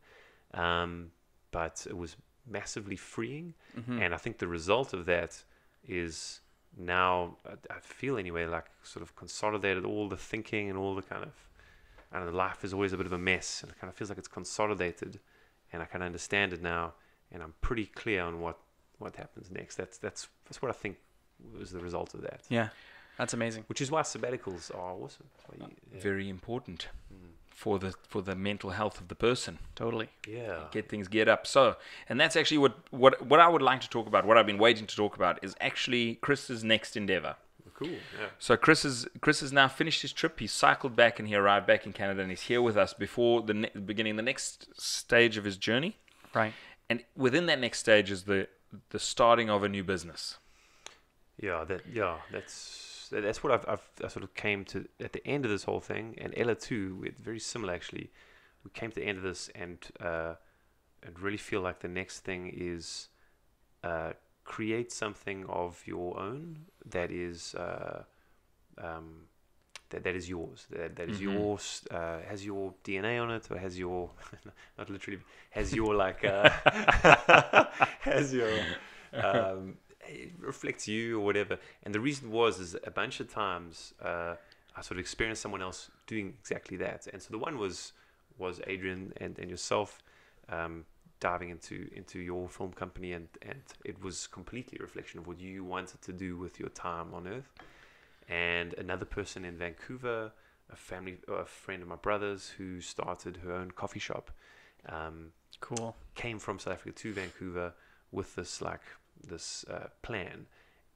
But it was massively freeing. And I think the result of that is now, I feel anyway, sort of consolidated all the thinking and all the kind of, I don't know, life is always a bit of a mess, and it kind of feels like it's consolidated, and I kind of understand it now, and I'm pretty clear on what happens next. That's what I think was the result of that. Yeah. That's amazing. Which is why sabbaticals are awesome. That's why Very important for the mental health of the person. Totally. yeah. Get things geared up. So, and that's actually what I would like to talk about. What I've been waiting to talk about is actually Chris's next endeavor. Cool. Yeah. So Chris has now finished his trip. He's cycled back and he arrived back in Canada, and he's here with us before the beginning the next stage of his journey. Right. And within that next stage is the starting of a new business. That's what I sort of came to at the end of this whole thing, and Ella too. It's very similar actually. We came to the end of this and really feel like the next thing is create something of your own that is that is yours. That is yours. Has your DNA on it, or has your not literally has your like has your it reflects you or whatever. And the reason is a bunch of times I sort of experienced someone else doing exactly that. And so the one was Adrian and yourself diving into your film company, and it was completely a reflection of what you wanted to do with your time on Earth. And another person in Vancouver, a friend of my brother's who started her own coffee shop, Cool. came from South Africa to Vancouver with this plan,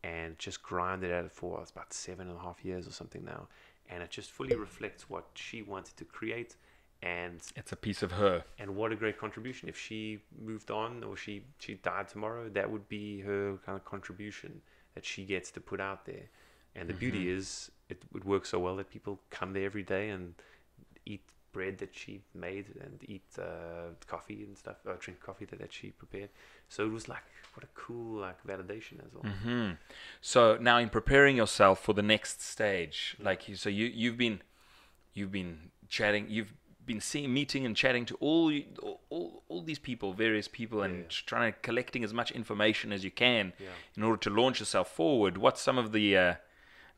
and just grinded at it for about 7.5 years or something now. And it just fully reflects what she wanted to create. And It's a piece of her. and what a great contribution. If she moved on or she died tomorrow, that would be her kind of contribution that she gets to put out there. And the beauty is it would work so well that people come there every day and eat bread that she made and eat coffee and stuff, or drink coffee that she prepared. So it was like, what a cool like validation as well. So now, in preparing yourself for the next stage, you've been chatting, you've been meeting and chatting to all these people, various people, and trying to collecting as much information as you can in order to launch yourself forward. What's some of the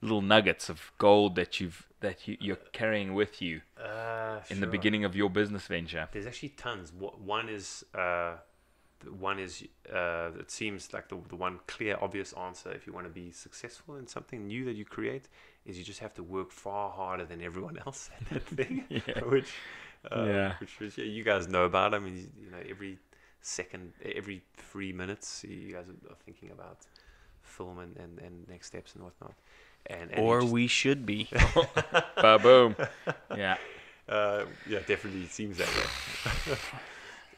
little nuggets of gold that you're carrying with you in the beginning of your business venture? There's actually tons. One is it seems like the one clear, obvious answer if you want to be successful in something new that you create is you just have to work far harder than everyone else at that thing, which you guys know about. I mean, every 3 minutes, you guys are thinking about film and next steps and whatnot. And Or we should be. Boom. Yeah. Definitely seems that way.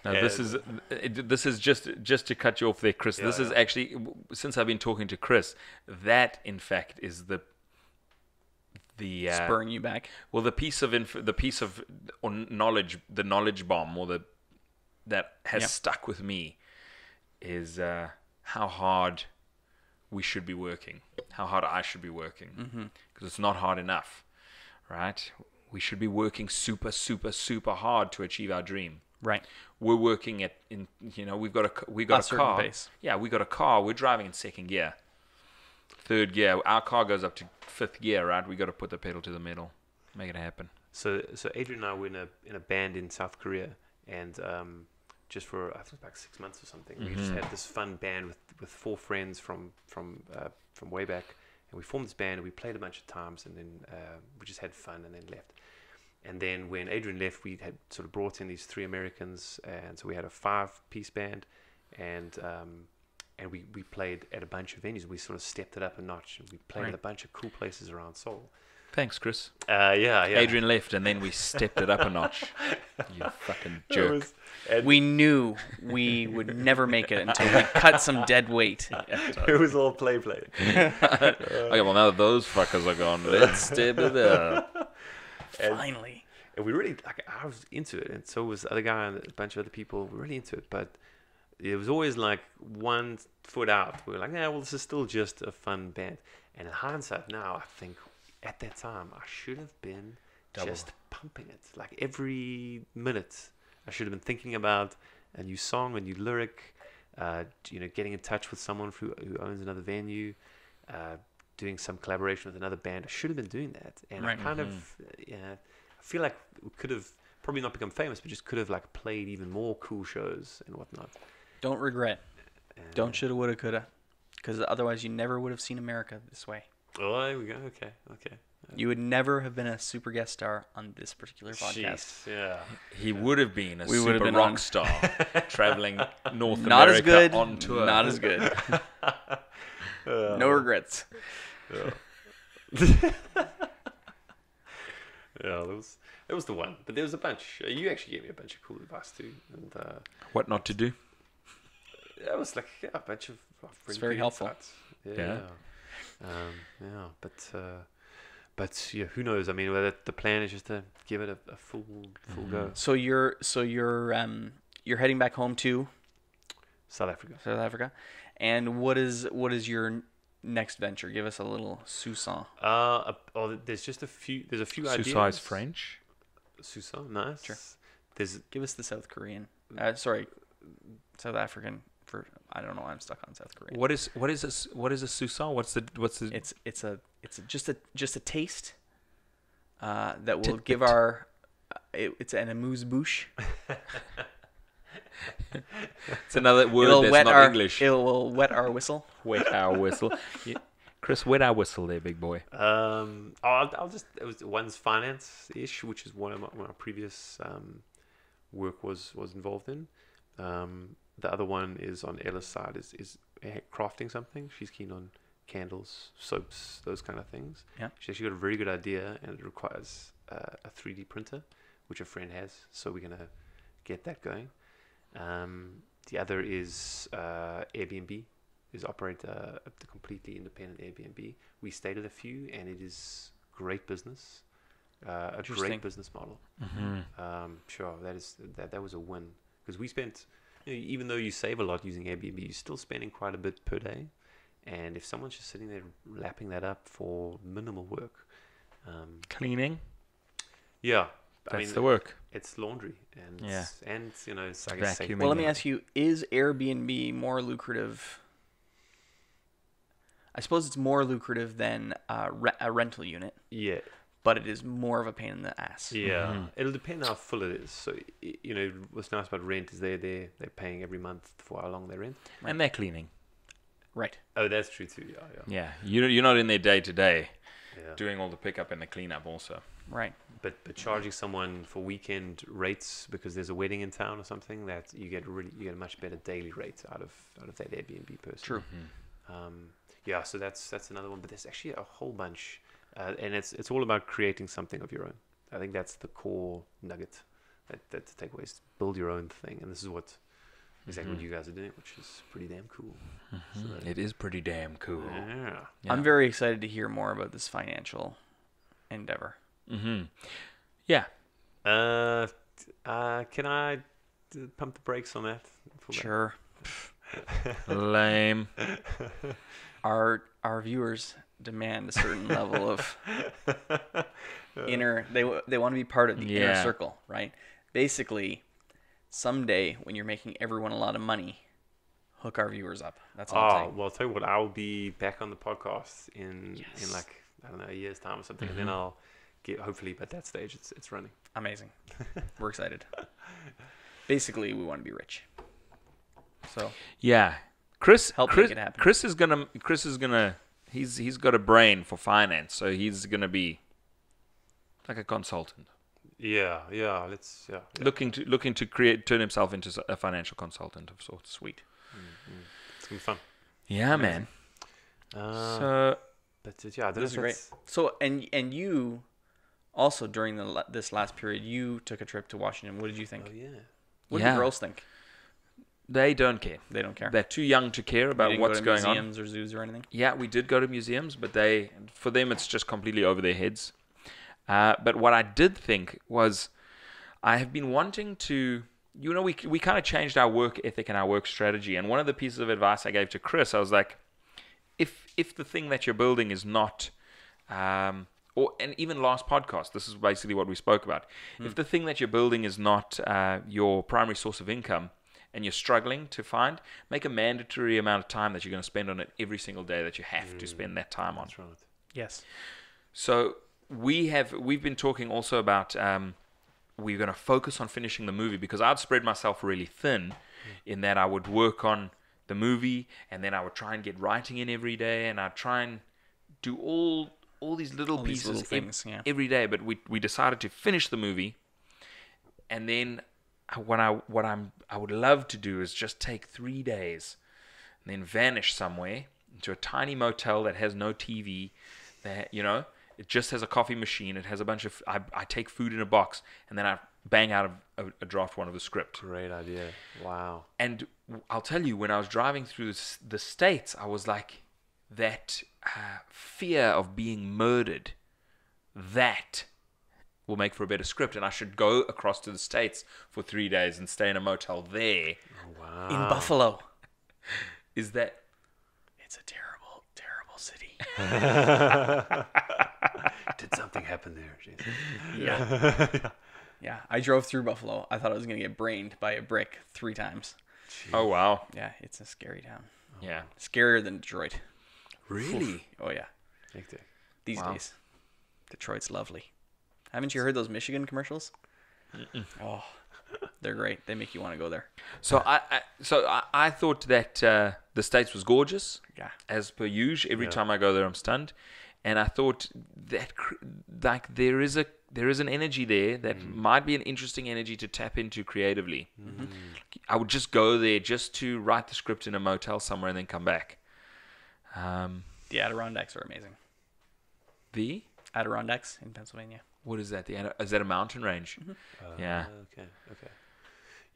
Now, this is just to cut you off there, Chris. This is actually, since I've been talking to Chris, that in fact is the spurring you back. Well, the piece of knowledge, the knowledge bomb, that has stuck with me is how hard we should be working, how hard I should be working, because it's not hard enough, right? We should be working super, super, super hard to achieve our dream. Right. We're working we've got a car. Pace. Yeah, we got a car. We're driving in second gear, third gear. Our car goes up to fifth gear, right? We got to put the pedal to the metal, make it happen. So Adrian and I were in a band in South Korea, and just for I think about 6 months or something, we just had this fun band with 4 friends from way back, and we formed this band and we played a bunch of times, and then we just had fun and then left. And then when Adrian left, we had sort of brought in these 3 Americans, and so we had a 5-piece band, and we played at a bunch of venues. We sort of stepped it up a notch. We played at a bunch of cool places around Seoul. Thanks, Chris. Yeah. Adrian left, and then we stepped it up a notch. You fucking jerk. We knew we would never make it until we cut some dead weight. It was all play. Okay, well, now that those fuckers are gone, let's step it up. Finally. And we really, I was into it, and so was the other guy and a bunch of other people. We were really into it, but it was always like 1 foot out. We were like, well, this is still just a fun band. And in hindsight now, I think at that time, I should have been just pumping it. Like every minute, I should have been thinking about a new song, a new lyric, getting in touch with someone who owns another venue, doing some collaboration with another band. I should have been doing that. And I kind of, I feel like we could have probably not become famous, but just could have like played even more cool shows and whatnot. Don't regret. Don't shoulda, woulda, coulda. Because otherwise you never would have seen America this way. Oh, there we go. Okay. You would never have been a super guest star on this particular podcast. Jeez, yeah. He would have been a We would have super been rock on- star traveling North Not as America good. on tour. Not as good. No regrets. Yeah. Yeah, that was the one. But there was a bunch. You actually gave me a bunch of cool advice too, and What not to do? that was like a bunch of It's really very good helpful. insights. Yeah. But yeah, who knows? I mean, whether the plan is just to give it a full go. So you're heading back home to South Africa. South Africa, and what is your next venture? Give us a little sousson. There's just a few. There's a few ideas. Suicide French. Susa, nice. Sure. There's Give us the South Korean. South African. I don't know why I'm stuck on South Korean. What is a Susan? What's the It's just a taste that will give our it's an amuse-bouche. It's another word It'll that's wet not our English. It will wet our whistle. Wet our whistle. Yeah. Chris, wet our whistle there, big boy. I'll just. It was one's finance ish, which is one of my previous work was involved in. The other one is on Ella's side is crafting something. She's keen on candles, soaps, those kind of things. Yeah. She's actually got a very good idea, and it requires a 3D printer, which a friend has. So we're gonna get that going. The other is Airbnb. Is operate a completely independent Airbnb. We stayed at a few, and it is great business. A great business model. Mm-hmm. Sure, that was a win because we spent. Even though you save a lot using Airbnb, you're still spending quite a bit per day. And if someone's just sitting there lapping that up for minimal work, Cleaning. yeah, That's the work. It's laundry and Yeah. it's like Vacuuming. Well, let me ask you: is Airbnb more lucrative? I suppose it's more lucrative than a rental unit, yeah. but it is more of a pain in the ass. Yeah, Mhm. it'll depend how full it is. So what's nice about rent is they're paying every month for how long they rent. And they're cleaning. Right. Oh, that's true too. Yeah. Yeah. You're not in there day to day Yeah. doing all the pickup and the cleanup also. Right. But charging someone for weekend rates because there's a wedding in town or something, that you get a much better daily rate out of that Airbnb person. True. Yeah, so that's another one. But there's actually a whole bunch, and it's all about creating something of your own. I think that's the core nugget that the takeaway is: build your own thing, and this is exactly what you guys are doing, which is pretty damn cool. So, It is pretty damn cool. yeah. Yeah. I'm very excited to hear more about this financial endeavor. Mm-hmm. Yeah. Can I pump the brakes on that? Sure. Lame. Our viewers demand a certain level of inner. They want to be part of the inner Yeah. circle, right? Basically, someday when you're making everyone a lot of money, hook our viewers up. That's all I'm saying. Well, I'll tell you what. I'll be back on the podcast in Yes. like, I don't know, a year's time or something, and then I'll get, hopefully by that stage it's running. Amazing. We're excited. Basically, we want to be rich. So Yeah. Chris Help make it happen. Chris is gonna he's got a brain for finance, so he's gonna be like a consultant. Yeah. Looking to turn himself into a financial consultant of sorts. Sweet. It's gonna be fun. Yeah, man. So But yeah, I don't this is know if great. So and you also during this last period, you took a trip to Washington. What did you think? Oh yeah. What do Yeah. the girls think? they don't care. They don't care. They're too young to care You about didn't what's go to going on. museums or zoos or anything. Yeah, we did go to museums, but for them it's just completely over their heads. But what I did think was, I have been wanting to, we kind of changed our work ethic and our work strategy. And one of the pieces of advice I gave to Chris, I was like, if the thing that you're building is not, and even last podcast, this is basically what we spoke about. If the thing that you're building is not your primary source of income, and you're struggling to find, make a mandatory amount of time that you're going to spend on it every single day that you have to spend that time on. That's right. Yes. So we've been talking also about we're going to focus on finishing the movie, because I'd spread myself really thin in that I would work on the movie and then I would try and get writing in every day, and I'd try and do all these little All these pieces little things, yeah. every day. But we decided to finish the movie, and then what I would love to do is just take 3 days, and then vanish somewhere into a tiny motel that has no TV, that it just has a coffee machine. It has a bunch of I take food in a box, and then I bang out a draft one of the script. Great idea. Wow. And I'll tell you, when I was driving through the States, I was like, that fear of being murdered, that will make for a better script. And I should go across to the States for 3 days and stay in a motel there. Oh, wow. In Buffalo. Is that... It's a terrible, terrible city. Did something happen there, Jason? Yeah. Yeah. I drove through Buffalo. I thought I was going to get brained by a brick 3 times. Oh, wow. Yeah, it's a scary town. Yeah. Scarier than Detroit. Really? Oh, yeah. Hectic. These Wow. days. Detroit's lovely. Haven't you heard those Michigan commercials? Oh, they're great. They make you want to go there. So I thought that the States was gorgeous, Yeah. as per usual. Every Yeah. time I go there, I'm stunned. And I thought that like there is an energy there that might be an interesting energy to tap into creatively. I would just go there just to write the script in a motel somewhere and then come back. The Adirondacks are amazing. The Adirondacks in Pennsylvania. what is that? Is that a mountain range? Yeah. Okay.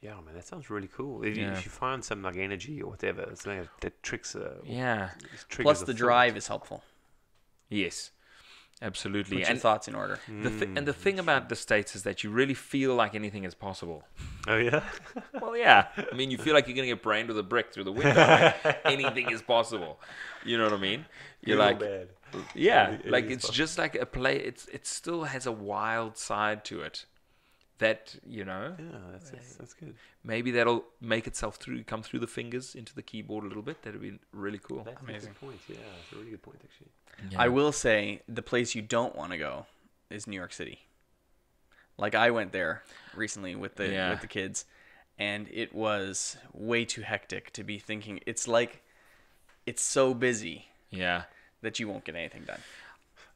Yeah, man, that sounds really cool. If Yeah. you find some like energy or whatever, it's like that tricks. Yeah. Plus, the drive is helpful. Yes. Absolutely. Put your thoughts in order. The thing about the States is that you really feel like anything is possible. Oh yeah. Well, yeah. I mean, you feel like you're going to get brained with a brick through the window. Anything is possible. You know what I mean? You're like, bad. yeah, Anything like is it's possible. just like a play. It still has a wild side to it. That Yeah, that's good. maybe that'll make itself come through the fingers into the keyboard a little bit. That'd be really cool. That's Amazing. a good point. Yeah, that's a really good point actually. Yeah. I will say the place you don't want to go is New York City. Like I went there recently with the kids, and it was way too hectic to be thinking. It's like it's so busy Yeah. that you won't get anything done.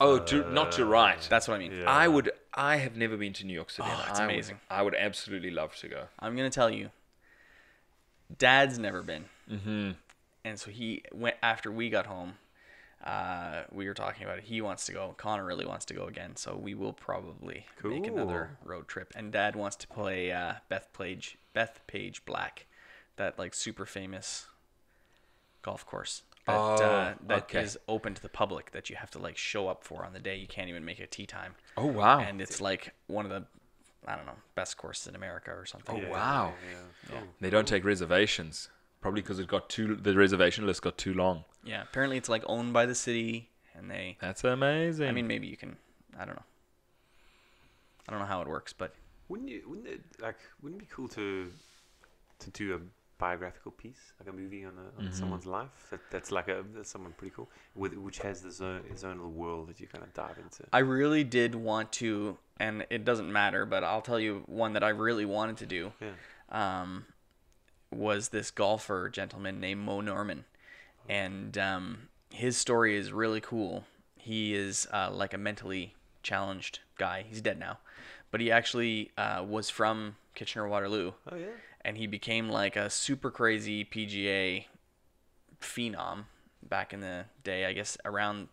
Oh, not to right. That's what I mean. Yeah. I have never been to New York City. Oh, and it's amazing. I would absolutely love to go. I'm gonna tell you, Dad's never been, Mm-hmm. and so he went after we got home. We were talking about it. He wants to go. Connor really wants to go again, so we will probably make another road trip. And Dad wants to play Bethpage Black, that like super famous golf course that is open to the public that you have to like show up for on the day. You can't even make a tee time, Oh wow. and it's like one of the best courses in America or something. Oh, wow. Yeah. They don't take reservations. Probably because the reservation list got too long. Yeah, apparently it's like owned by the city, and they. That's amazing. I mean, maybe you can. I don't know. I don't know how it works, but Wouldn't it be cool to do a biographical piece, like a movie on someone's life that's someone pretty cool, which has his own little world that you kind of dive into. I really did want to, and it doesn't matter, but I'll tell you one that I really wanted to do. Yeah. Was this golfer gentleman named Mo Norman, and his story is really cool. He is like a mentally challenged guy. He's dead now, but he actually was from Kitchener-Waterloo. Oh yeah. And he became like a super crazy PGA phenom back in the day, I guess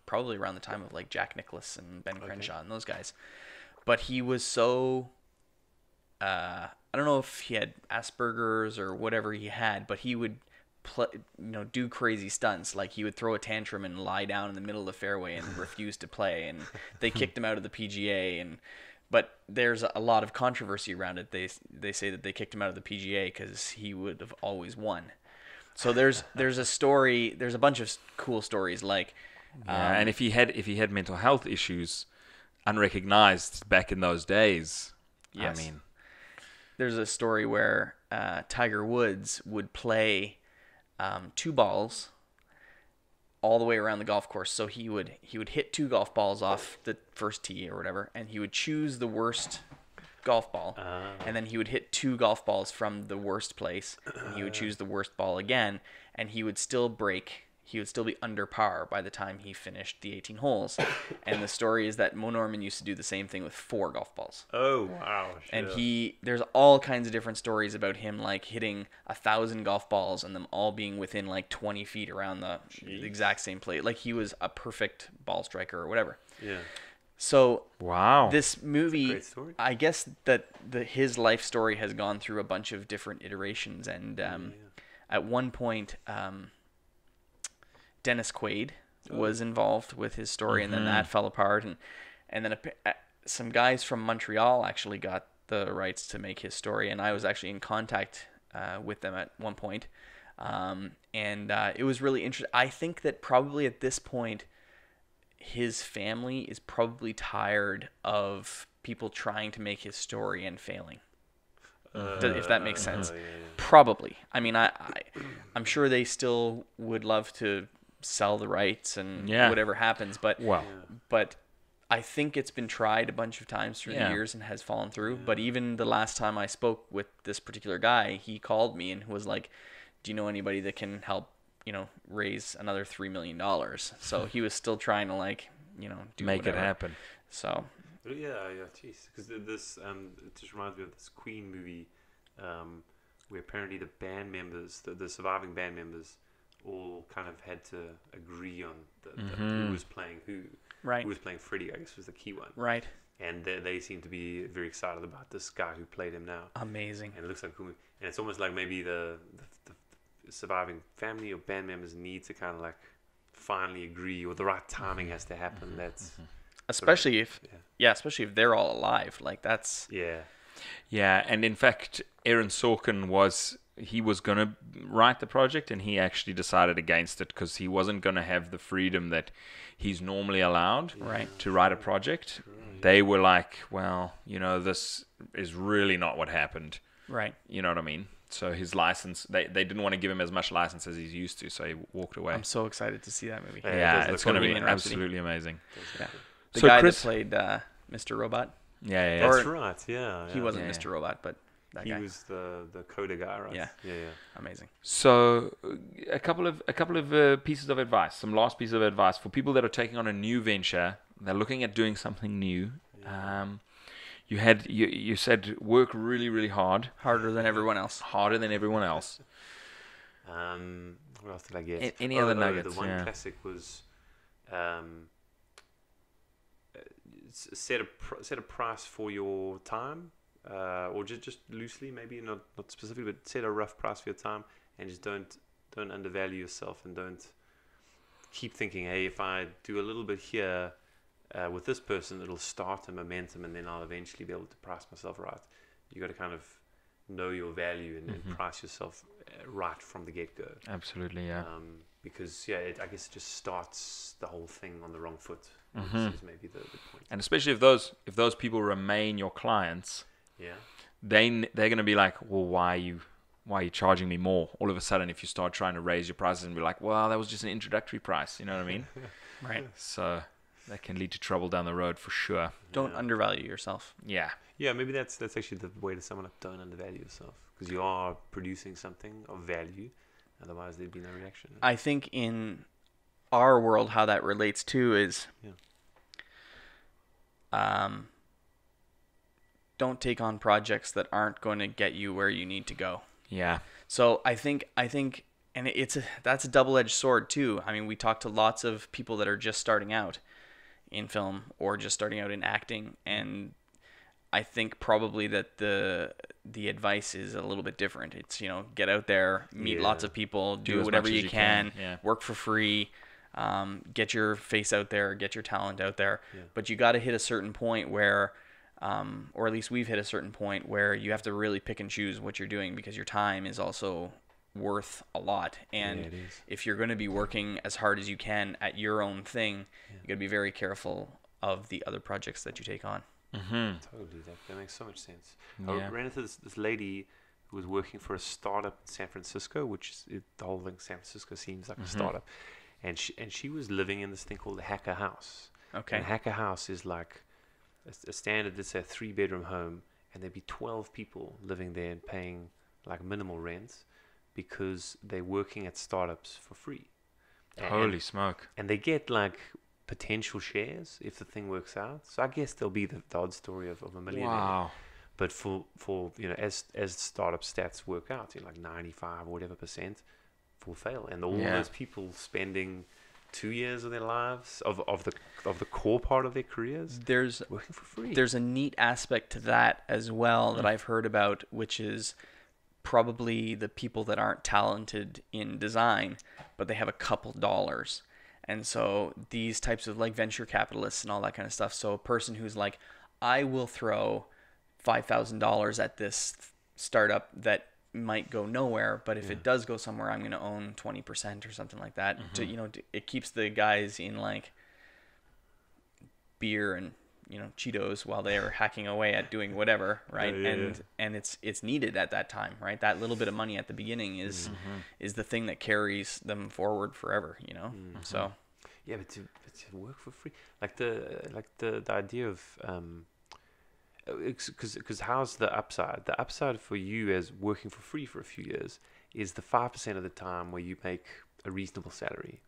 probably around the time of like Jack Nicklaus and Ben Crenshaw and those guys. But he was so I don't know if he had Asperger's or whatever he had, but he would do crazy stunts. Like he would throw a tantrum and lie down in the middle of the fairway and refuse to play, and they kicked him out of the PGA. But there's a lot of controversy around it. They say that they kicked him out of the PGA because he would have always won. So there's a story. There's a bunch of cool stories like. And if he had mental health issues, unrecognized back in those days, Yes. I mean, There's a story where Tiger Woods would play 2 balls all the way around the golf course. So he would hit 2 golf balls off the first tee or whatever, and he would choose the worst golf ball, and then he would hit 2 golf balls from the worst place, and he would choose the worst ball again, and he would still break. he would still be under par by the time he finished the 18 holes. And the story is that Mo Norman used to do the same thing with 4 golf balls. Oh wow! And there's all kinds of different stories about him, like hitting 1,000 golf balls and them all being within like 20 feet around the exact same plate. Like he was a perfect ball striker or whatever. Yeah. So Wow. this movie, great story. I guess that his life story has gone through a bunch of different iterations. And at one point, Dennis Quaid was involved with his story, and then that fell apart. And then some guys from Montreal actually got the rights to make his story, and I was actually in contact with them at one point. And it was really interesting. I think that probably at this point, his family is probably tired of people trying to make his story and failing. If that makes sense. Yeah. Probably. I mean, I'm sure they still would love to sell the rights and whatever happens, but I think it's been tried a bunch of times through the years and has fallen through. But even the last time I spoke with this particular guy, he called me and was like, do you know anybody that can help, raise another $3 million? So he was still trying to do Make whatever. it happen. So Yeah, jeez. Because this, it just reminds me of this Queen movie, where apparently the band members, the surviving band members, all kind of had to agree on who was playing who. Right. Who was playing Freddie, I guess, was the key one. Right. And they seem to be very excited about this guy who played him now. Amazing. And it looks like a cool movie. And it's almost like maybe the surviving family or band members need to kind of like finally agree, or the right timing has to happen. That's especially if they're all alive. Like that's Yeah, and in fact, Aaron Sorkin was going to write the project, and he actually decided against it because he wasn't going to have the freedom that he's normally allowed to write a project. They were like, well, this is really not what happened. Right. You know what I mean? So his license, they didn't want to give him as much license as he's used to, so he walked away. I'm so excited to see that movie. Yeah, it's going to be Bohemian Rhapsody. absolutely amazing. Yeah. The So guy Chris- that played Mr. Robot. Yeah. That's Or- right. Yeah. He wasn't Yeah. Mr. Robot, but that He guy. was the coder guy, right? Yeah. Yeah. Amazing. So a couple of pieces of advice, some last pieces of advice for people that are taking on a new venture. They're looking at doing something new. You said work really, really hard, Harder than everyone else. harder than everyone else. What else did I get? Any other nuggets? The one Yeah. classic was set a price for your time, or just loosely, maybe not specifically, but set a rough price for your time, and just don't undervalue yourself, and don't keep thinking, hey, if I do a little bit here with this person, it'll start a momentum, and then I'll eventually be able to price myself right. You got to kind of know your value and price yourself right from the get-go. Absolutely, yeah. Because I guess it just starts the whole thing on the wrong foot. Is maybe the point. And especially if those people remain your clients, they're going to be like, well, why are you charging me more? All of a sudden, if you start trying to raise your prices and be like, well, that was just an introductory price, you know what I mean? Right. So that can lead to trouble down the road for sure. Don't undervalue yourself. Yeah. Yeah, maybe that's actually the way to sum it up. Don't undervalue yourself, because you are producing something of value. Otherwise, there'd be no reaction. I think in our world, how that relates to is, don't take on projects that aren't going to get you where you need to go. Yeah. So I think, and that's a double-edged sword too. I mean, we talk to lots of people that are just starting out in film or just starting out in acting, and I think probably that the advice is a little bit different. It's, get out there, meet lots of people, do as whatever much as you you can, can. work for free, get your face out there, get your talent out there. But you got to hit a certain point where, or at least we've hit a certain point where you have to really pick and choose what you're doing, because your time is also worth a lot. And if you're going to be working as hard as you can at your own thing, you got to be very careful of the other projects that you take on. Totally, that makes so much sense. I ran into this lady who was working for a startup in San Francisco, which is, the whole thing, San Francisco seems like a startup, and she was living in this thing called the Hacker House. Okay. And Hacker House is like a standard, let's say, a 3-bedroom home, and there'd be 12 people living there and paying like minimal rent, because they're working at startups for free. Holy smoke. And they get like potential shares if the thing works out. So I guess there'll be the odd story of a millionaire. Wow. But for as startup stats work out, like 95 or whatever % will fail, and all those people spending 2 years of their lives of the core part of their careers working for free. There's a neat aspect to that as well that I've heard about, which is probably the people that aren't talented in design, but they have a couple dollars. And so these types of like venture capitalists and all that kind of stuff. So a person who's like, I will throw $5,000 at this startup that might go nowhere, but if it does go somewhere, I'm going to own 20% or something like that. It keeps the guys in like beer and Cheetos while they are hacking away at doing whatever, right? And it's needed at that time, right? That little bit of money at the beginning is the thing that carries them forward forever, So but to work for free, like the idea of because how's the upside? The upside for you as working for free for a few years is the 5% of the time where you make a reasonable salary,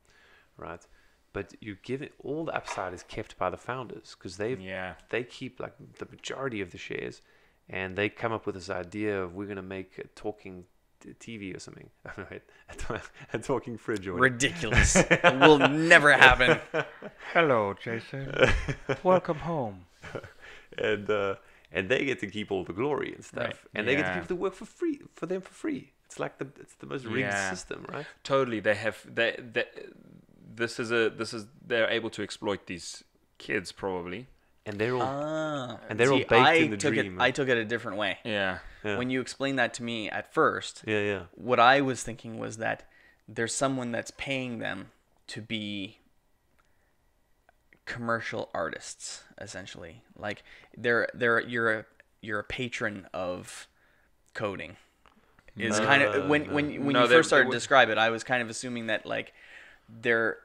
right? But you give it all the upside is kept by the founders because they keep like the majority of the shares, and they come up with this idea of we're going to make a talking TV or something, a talking fridge or whatever. Ridiculous. It will never happen. Hello, Jason. Welcome home. And they get to keep all the glory and stuff, Right. and they get the people to work for free. It's like it's the most rigged system, right? Totally. They're able to exploit these kids probably. And they're all See, baked in the dream. I took it a different way. Yeah. When you explained that to me at first, Yeah. what I was thinking was that there's someone that's paying them to be commercial artists, essentially. Like you're a patron of coding. Is kind of when you first started to describe it, I was kind of assuming that like they're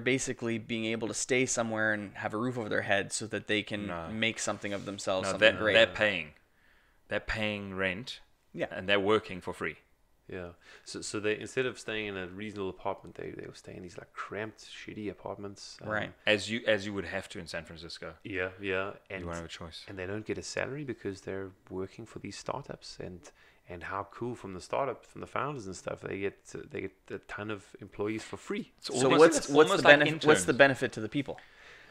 basically being able to stay somewhere and have a roof over their head so that they can make something of themselves. Something great. They're paying rent. Yeah, and they're working for free. Yeah. So they, instead of staying in a reasonable apartment, they will stay in these like cramped, shitty apartments. Right. As you would have to in San Francisco. Yeah. And you won't have a choice. And they don't get a salary because they're working for these startups. And how cool from the founders and stuff. They get a ton of employees for free. So what's the benefit to the people?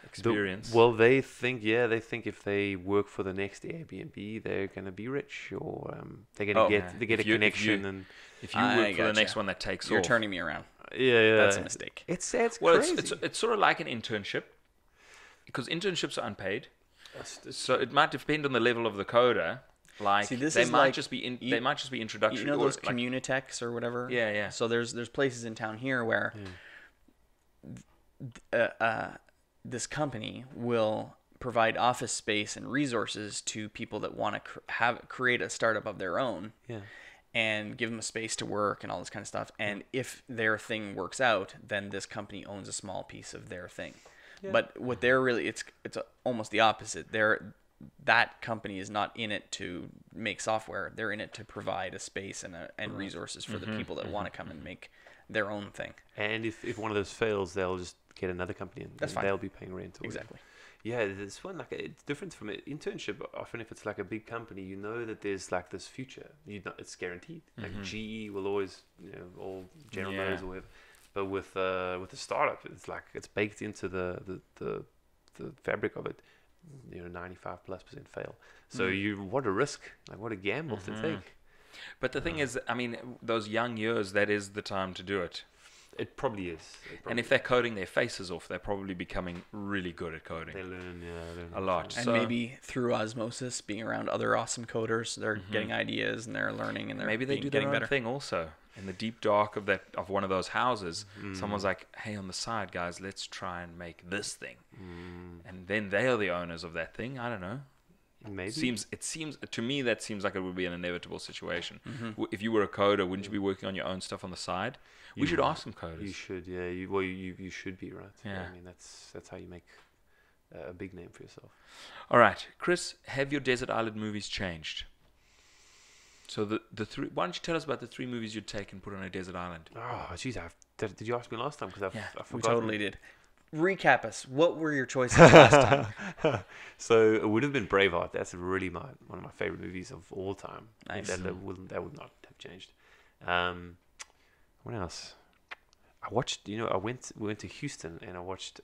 Experience. They think if they work for the next Airbnb, they're gonna be rich, or they're gonna get a connection. If you work for the next one that takes off, you're turning me around. Yeah. That's a mistake. It's crazy. It's sort of like an internship, because internships are unpaid. So it might depend on the level of the coder. Like they might just be introductory. You know those Communitex or whatever? Yeah. So there's places in town here where this company will provide office space and resources to people that want to create a startup of their own. Yeah. And give them a space to work and all this kind of stuff. And if their thing works out, then this company owns a small piece of their thing. Yeah. But what they're really, it's almost the opposite. That company is not in it to make software. They're in it to provide a space and resources for the people that want to come and make their own thing. And if one of those fails, they'll just get another company and That's fine. They'll be paying rent. Exactly. Yeah, this one it's different from an internship. Often, if it's like a big company, you know that there's like this future. It's guaranteed. Like GE will always, all General Motors or whatever. But with a startup, it's like it's baked into the fabric of it. 95+% fail. So what a risk! Like what a gamble to take. But the thing is, I mean, those young years, that is the time to do it. It probably is. And if they're coding their faces off, they're probably becoming really good at coding. They learn a lot. And maybe through osmosis, being around other awesome coders, they're getting ideas and they're learning and they're maybe they do their getting own better. thing also. In the deep dark of one of those houses, someone's like, "Hey, on the side, guys, let's try and make this thing," and then they are the owners of that thing. I don't know. Maybe it seems to me that seems like it would be an inevitable situation. If you were a coder, wouldn't you be working on your own stuff on the side? We should ask some coders. You should, yeah. You should be, right? Yeah. I mean, that's how you make a big name for yourself. All right, Chris, have your Desert Island movies changed? So the three. Why don't you tell us about the 3 movies you'd take and put on a desert island? Oh, geez, I have Did you ask me last time? Because Yeah, I we forgot. totally did. Recap us. What were your choices last time? So it would have been Braveheart. That's really one of my favorite movies of all time. Nice. That would not have changed. What else? I watched. We went to Houston and I watched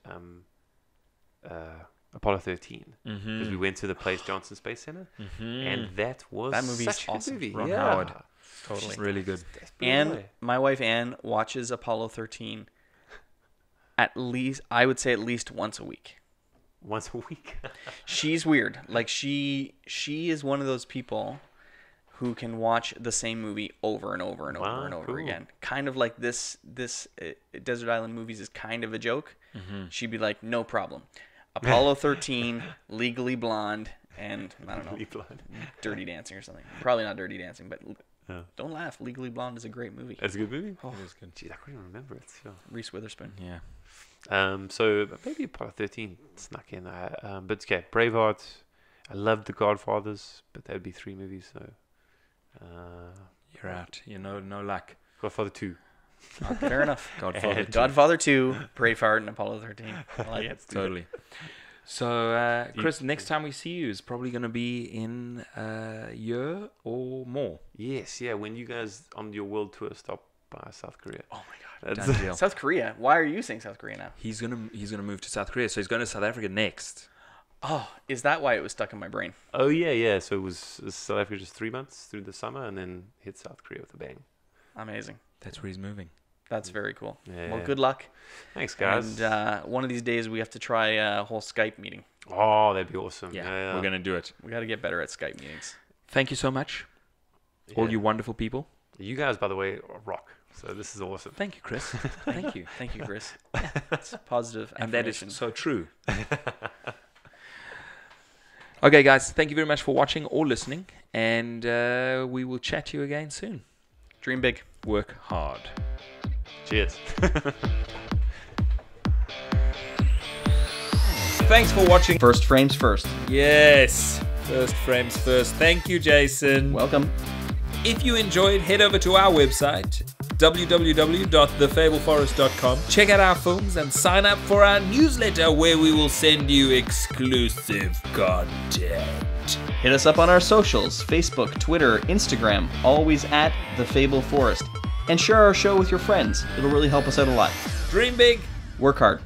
Apollo 13 because we went to the Place Johnson Space Center, and that was That movie is such a awesome. good movie. Ron yeah. Howard. Totally. Really good. That's pretty And good. my wife Anne watches Apollo 13 at least, I would say at least once a week. Once a week. She's weird. Like she is one of those people who can watch the same movie over and over and over and over cool. again. Kind of like this Desert Island Movies is kind of a joke. She'd be like, no problem. Apollo 13, Legally Blonde, and I don't know, Legally Blonde. Dirty Dancing or something. Probably not Dirty Dancing, but Yeah. don't laugh. Legally Blonde is a great movie. That's a good movie. Oh, It is good. Jeez, I can't even remember it. Sure. Reese Witherspoon. Yeah. So maybe Apollo 13 snuck in. But okay, Braveheart. I loved The Godfathers, but that'd be 3 movies. So You're out. You know, no luck. Godfather 2. Fair enough. Godfather. And- Godfather 2, Braveheart, and Apollo 13. I like it. Totally. So, Chris, next time we see you is probably going to be in a year or more. Yes, yeah. When you guys on your world tour stop by South Korea. Oh my God. Done deal. South Korea. Why are you saying South Korea now? He's gonna move to South Korea, so he's going to South Africa next. Oh, is that why it was stuck in my brain? Oh yeah. So it was South Africa just 3 months through the summer, and then hit South Korea with a bang. Amazing. That's where he's moving. That's very cool. Yeah. Well, good luck. Thanks, guys. And one of these days we have to try a whole Skype meeting. Oh, that'd be awesome. Yeah, we're going to do it. We got to get better at Skype meetings. Thank you so much, all you wonderful people. You guys, by the way, rock. So this is awesome. Thank you, Chris. Thank you. Thank you, Chris. It's positive And that is affirmation. so true. Okay, guys, thank you very much for watching or listening, and we will chat to you again soon. Dream big. Work hard. Cheers. Thanks for watching. First frames first. Yes, first frames first. Thank you, Jason. Welcome. If you enjoyed, head over to our website, www.thefableforest.com. Check out our films and sign up for our newsletter where we will send you exclusive content. Hit us up on our socials, Facebook, Twitter, Instagram, always at The Fable Forest. And share our show with your friends. It'll really help us out a lot. Dream big. Work hard.